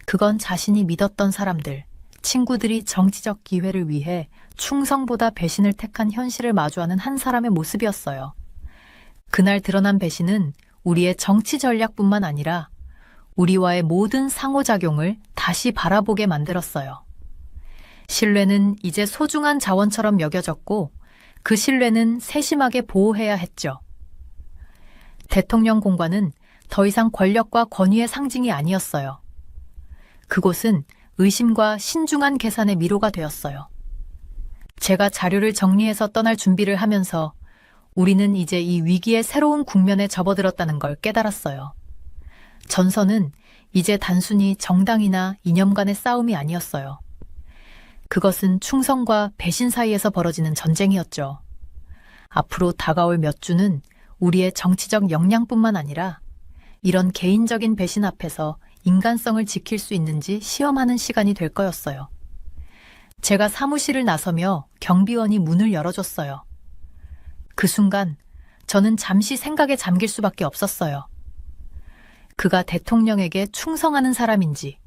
그건 자신이 믿었던 사람들, 친구들이 정치적 기회를 위해 충성보다 배신을 택한 현실을 마주하는 한 사람의 모습이었어요. 그날 드러난 배신은 우리의 정치 전략뿐만 아니라 우리와의 모든 상호작용을 다시 바라보게 만들었어요. 신뢰는 이제 소중한 자원처럼 여겨졌고 그 신뢰는 세심하게 보호해야 했죠. 대통령 공관은 더 이상 권력과 권위의 상징이 아니었어요. 그곳은 의심과 신중한 계산의 미로가 되었어요. 제가 자료를 정리해서 떠날 준비를 하면서 우리는 이제 이 위기의 새로운 국면에 접어들었다는 걸 깨달았어요. 전선은 이제 단순히 정당이나 이념 간의 싸움이 아니었어요. 그것은 충성과 배신 사이에서 벌어지는 전쟁이었죠. 앞으로 다가올 몇 주는 우리의 정치적 역량뿐만 아니라 이런 개인적인 배신 앞에서 인간성을 지킬 수 있는지 시험하는 시간이 될 거였어요. 제가 사무실을 나서며 경비원이 문을 열어줬어요. 그 순간 저는 잠시 생각에 잠길 수밖에 없었어요. 그가 대통령에게 충성하는 사람인지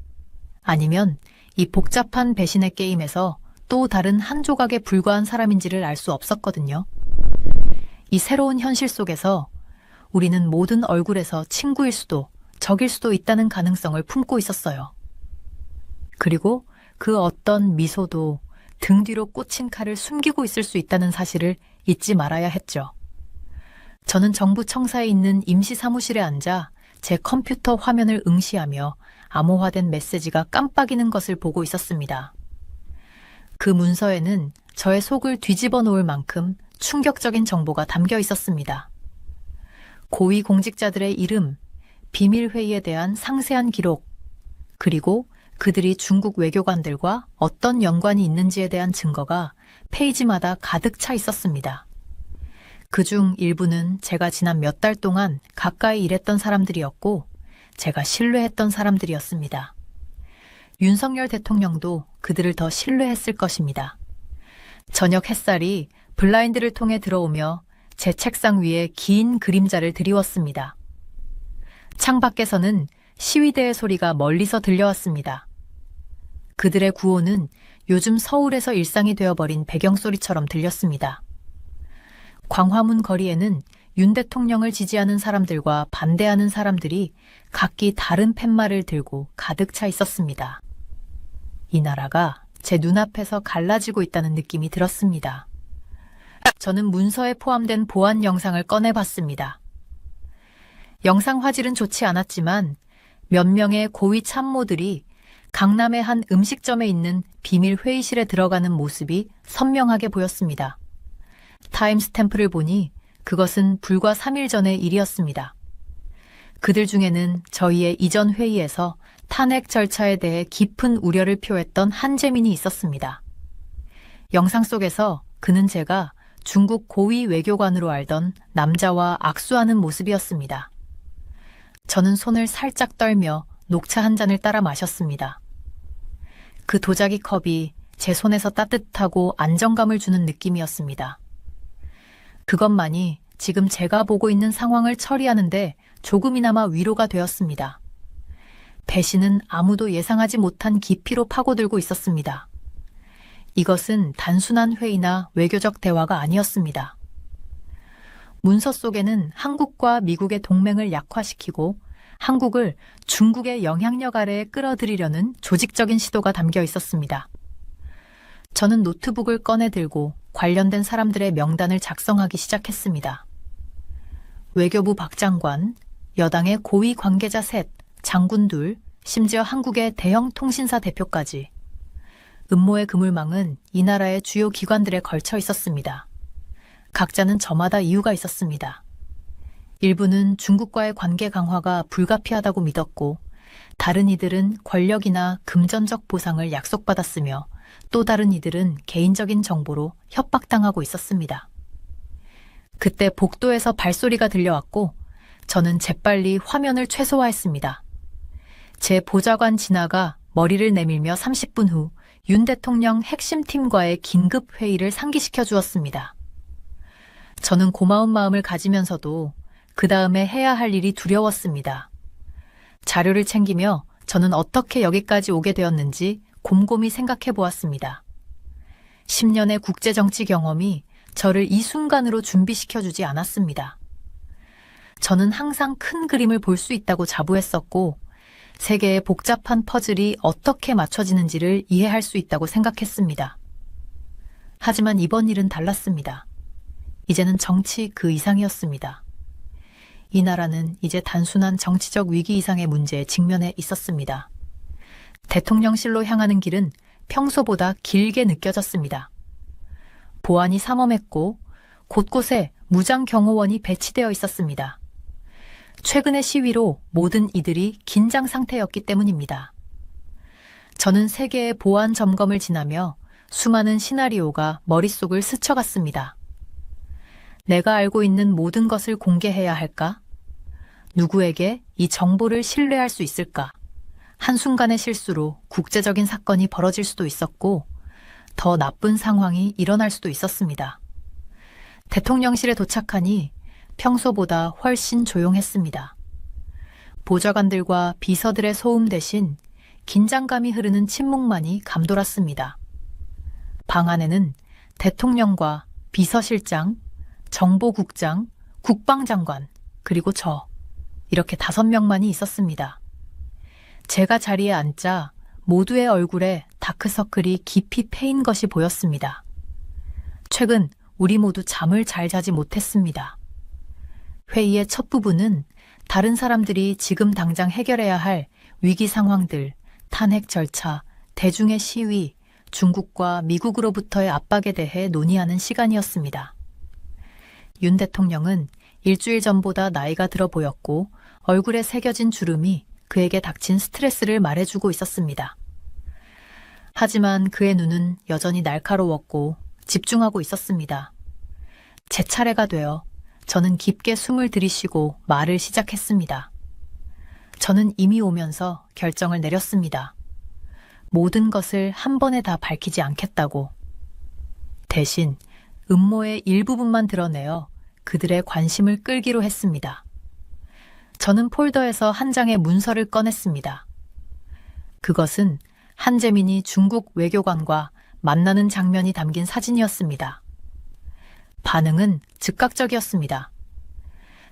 아니면 이 복잡한 배신의 게임에서 또 다른 한 조각에 불과한 사람인지를 알 수 없었거든요. 이 새로운 현실 속에서 우리는 모든 얼굴에서 친구일 수도 적일 수도 있다는 가능성을 품고 있었어요. 그리고 그 어떤 미소도 등 뒤로 꽂힌 칼을 숨기고 있을 수 있다는 사실을 잊지 말아야 했죠. 저는 정부 청사에 있는 임시 사무실에 앉아 제 컴퓨터 화면을 응시하며 암호화된 메시지가 깜빡이는 것을 보고 있었습니다. 그 문서에는 저의 속을 뒤집어 놓을 만큼 충격적인 정보가 담겨 있었습니다. 고위 공직자들의 이름, 비밀회의에 대한 상세한 기록, 그리고 그들이 중국 외교관들과 어떤 연관이 있는지에 대한 증거가 페이지마다 가득 차 있었습니다. 그중 일부는 제가 지난 몇 달 동안 가까이 일했던 사람들이었고 제가 신뢰했던 사람들이었습니다. 윤석열 대통령도 그들을 더 신뢰했을 것입니다. 저녁 햇살이 블라인드를 통해 들어오며 제 책상 위에 긴 그림자를 드리웠습니다. 창밖에서는 시위대의 소리가 멀리서 들려왔습니다. 그들의 구호는 요즘 서울에서 일상이 되어버린 배경소리처럼 들렸습니다. 광화문 거리에는 윤 대통령을 지지하는 사람들과 반대하는 사람들이 각기 다른 팻말을 들고 가득 차 있었습니다. 이 나라가 제 눈앞에서 갈라지고 있다는 느낌이 들었습니다. 저는 문서에 포함된 보안 영상을 꺼내봤습니다. 영상 화질은 좋지 않았지만 몇 명의 고위 참모들이 강남의 한 음식점에 있는 비밀 회의실에 들어가는 모습이 선명하게 보였습니다. 타임스탬프를 보니 그것은 불과 3일 전의 일이었습니다. 그들 중에는 저희의 이전 회의에서 탄핵 절차에 대해 깊은 우려를 표했던 한재민이 있었습니다. 영상 속에서 그는 제가 중국 고위 외교관으로 알던 남자와 악수하는 모습이었습니다. 저는 손을 살짝 떨며 녹차 한 잔을 따라 마셨습니다. 그 도자기 컵이 제 손에서 따뜻하고 안정감을 주는 느낌이었습니다. 그것만이 지금 제가 보고 있는 상황을 처리하는데 조금이나마 위로가 되었습니다. 배신은 아무도 예상하지 못한 깊이로 파고들고 있었습니다. 이것은 단순한 회의나 외교적 대화가 아니었습니다. 문서 속에는 한국과 미국의 동맹을 약화시키고 한국을 중국의 영향력 아래에 끌어들이려는 조직적인 시도가 담겨 있었습니다. 저는 노트북을 꺼내 들고 관련된 사람들의 명단을 작성하기 시작했습니다. 외교부 박장관, 여당의 고위 관계자 셋, 장군 둘, 심지어 한국의 대형 통신사 대표까지. 음모의 그물망은 이 나라의 주요 기관들에 걸쳐 있었습니다. 각자는 저마다 이유가 있었습니다. 일부는 중국과의 관계 강화가 불가피하다고 믿었고, 다른 이들은 권력이나 금전적 보상을 약속받았으며, 또 다른 이들은 개인적인 정보로 협박당하고 있었습니다. 그때 복도에서 발소리가 들려왔고 저는 재빨리 화면을 최소화했습니다. 제 보좌관 진아가 머리를 내밀며 30분 후 윤 대통령 핵심팀과의 긴급 회의를 상기시켜 주었습니다. 저는 고마운 마음을 가지면서도 그 다음에 해야 할 일이 두려웠습니다. 자료를 챙기며 저는 어떻게 여기까지 오게 되었는지 곰곰이 생각해 보았습니다. 10년의 국제정치 경험이 저를 이 순간으로 준비시켜주지 않았습니다. 저는 항상 큰 그림을 볼 수 있다고 자부했었고, 세계의 복잡한 퍼즐이 어떻게 맞춰지는지를 이해할 수 있다고 생각했습니다. 하지만 이번 일은 달랐습니다. 이제는 정치 그 이상이었습니다. 이 나라는 이제 단순한 정치적 위기 이상의 문제에 직면해 있었습니다. 대통령실로 향하는 길은 평소보다 길게 느껴졌습니다. 보안이 삼엄했고 곳곳에 무장 경호원이 배치되어 있었습니다. 최근의 시위로 모든 이들이 긴장 상태였기 때문입니다. 저는 세계의 보안 점검을 지나며 수많은 시나리오가 머릿속을 스쳐갔습니다. 내가 알고 있는 모든 것을 공개해야 할까? 누구에게 이 정보를 신뢰할 수 있을까? 한순간의 실수로 국제적인 사건이 벌어질 수도 있었고 더 나쁜 상황이 일어날 수도 있었습니다. 대통령실에 도착하니 평소보다 훨씬 조용했습니다. 보좌관들과 비서들의 소음 대신 긴장감이 흐르는 침묵만이 감돌았습니다. 방 안에는 대통령과 비서실장, 정보국장, 국방장관, 그리고 저, 이렇게 5명만이 있었습니다. 제가 자리에 앉자 모두의 얼굴에 다크서클이 깊이 패인 것이 보였습니다. 최근 우리 모두 잠을 잘 자지 못했습니다. 회의의 첫 부분은 다른 사람들이 지금 당장 해결해야 할 위기 상황들, 탄핵 절차, 대중의 시위, 중국과 미국으로부터의 압박에 대해 논의하는 시간이었습니다. 윤 대통령은 일주일 전보다 나이가 들어 보였고 얼굴에 새겨진 주름이 그에게 닥친 스트레스를 말해주고 있었습니다. 하지만 그의 눈은 여전히 날카로웠고 집중하고 있었습니다. 제 차례가 되어 저는 깊게 숨을 들이쉬고 말을 시작했습니다. 저는 이미 오면서 결정을 내렸습니다. 모든 것을 한 번에 다 밝히지 않겠다고. 대신 음모의 일부분만 드러내어 그들의 관심을 끌기로 했습니다. 저는 폴더에서 한 장의 문서를 꺼냈습니다. 그것은 한재민이 중국 외교관과 만나는 장면이 담긴 사진이었습니다. 반응은 즉각적이었습니다.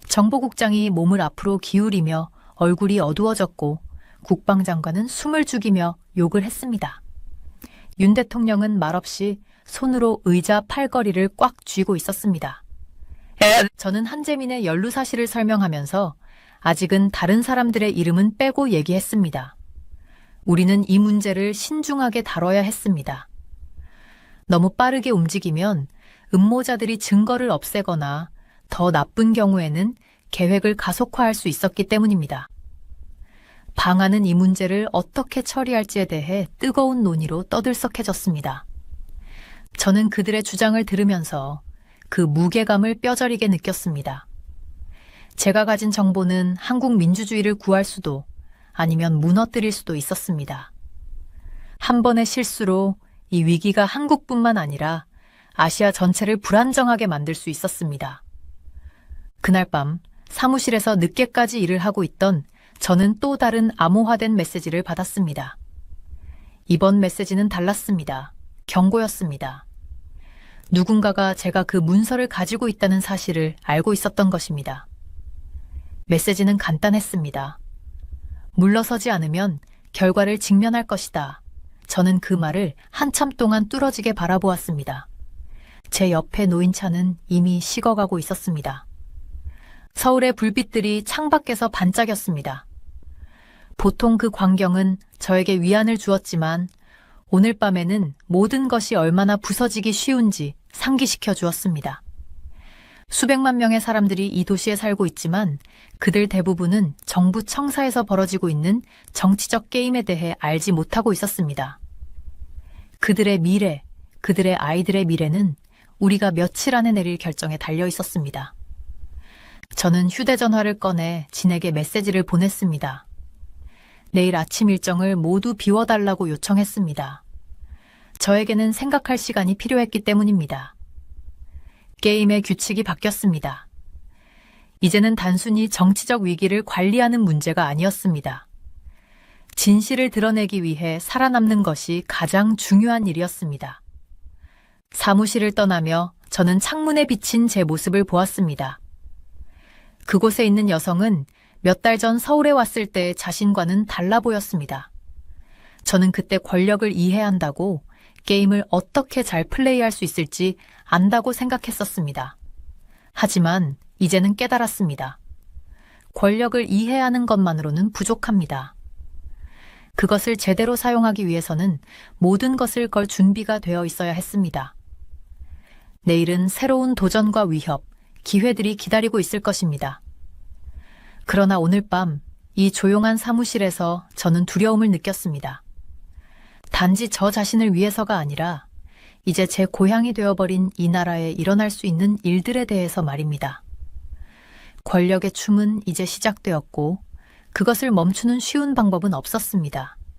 정보국장이 몸을 앞으로 기울이며 얼굴이 어두워졌고 국방장관은 숨을 죽이며 욕을 했습니다. 윤 대통령은 말없이 손으로 의자 팔걸이를 꽉 쥐고 있었습니다. 저는 한재민의 연루 사실을 설명하면서 아직은 다른 사람들의 이름은 빼고 얘기했습니다. 우리는 이 문제를 신중하게 다뤄야 했습니다. 너무 빠르게 움직이면 음모자들이 증거를 없애거나 더 나쁜 경우에는 계획을 가속화할 수 있었기 때문입니다. 방안은 이 문제를 어떻게 처리할지에 대해 뜨거운 논의로 떠들썩해졌습니다. 저는 그들의 주장을 들으면서 그 무게감을 뼈저리게 느꼈습니다. 제가 가진 정보는 한국 민주주의를 구할 수도 아니면 무너뜨릴 수도 있었습니다. 한 번의 실수로 이 위기가 한국뿐만 아니라 아시아 전체를 불안정하게 만들 수 있었습니다. 그날 밤 사무실에서 늦게까지 일을 하고 있던 저는 또 다른 암호화된 메시지를 받았습니다. 이번 메시지는 달랐습니다. 경고였습니다. 누군가가 제가 그 문서를 가지고 있다는 사실을 알고 있었던 것입니다. 메시지는 간단했습니다. 물러서지 않으면 결과를 직면할 것이다. 저는 그 말을 한참 동안 뚫어지게 바라보았습니다. 제 옆에 놓인 차는 이미 식어가고 있었습니다. 서울의 불빛들이 창밖에서 반짝였습니다. 보통 그 광경은 저에게 위안을 주었지만 오늘 밤에는 모든 것이 얼마나 부서지기 쉬운지 상기시켜 주었습니다. 수백만 명의 사람들이 이 도시에 살고 있지만 그들 대부분은 정부 청사에서 벌어지고 있는 정치적 게임에 대해 알지 못하고 있었습니다. 그들의 미래, 그들의 아이들의 미래는 우리가 며칠 안에 내릴 결정에 달려 있었습니다. 저는 휴대전화를 꺼내 진에게 메시지를 보냈습니다. 내일 아침 일정을 모두 비워달라고 요청했습니다. 저에게는 생각할 시간이 필요했기 때문입니다. 게임의 규칙이 바뀌었습니다. 이제는 단순히 정치적 위기를 관리하는 문제가 아니었습니다. 진실을 드러내기 위해 살아남는 것이 가장 중요한 일이었습니다. 사무실을 떠나며 저는 창문에 비친 제 모습을 보았습니다. 그곳에 있는 여성은 몇 달 전 서울에 왔을 때 자신과는 달라 보였습니다. 저는 그때 권력을 이해한다고 게임을 어떻게 잘 플레이할 수 있을지 안다고 생각했었습니다. 하지만 이제는 깨달았습니다. 권력을 이해하는 것만으로는 부족합니다. 그것을 제대로 사용하기 위해서는 모든 것을 걸 준비가 되어 있어야 했습니다. 내일은 새로운 도전과 위협, 기회들이 기다리고 있을 것입니다. 그러나 오늘 밤 이 조용한 사무실에서 저는 두려움을 느꼈습니다. 단지 저 자신을 위해서가 아니라 이제 제 고향이 되어버린 이 나라에 일어날 수 있는 일들에 대해서 말입니다. 권력의 춤은 이제 시작되었고 그것을 멈추는 쉬운 방법은 없었습니다.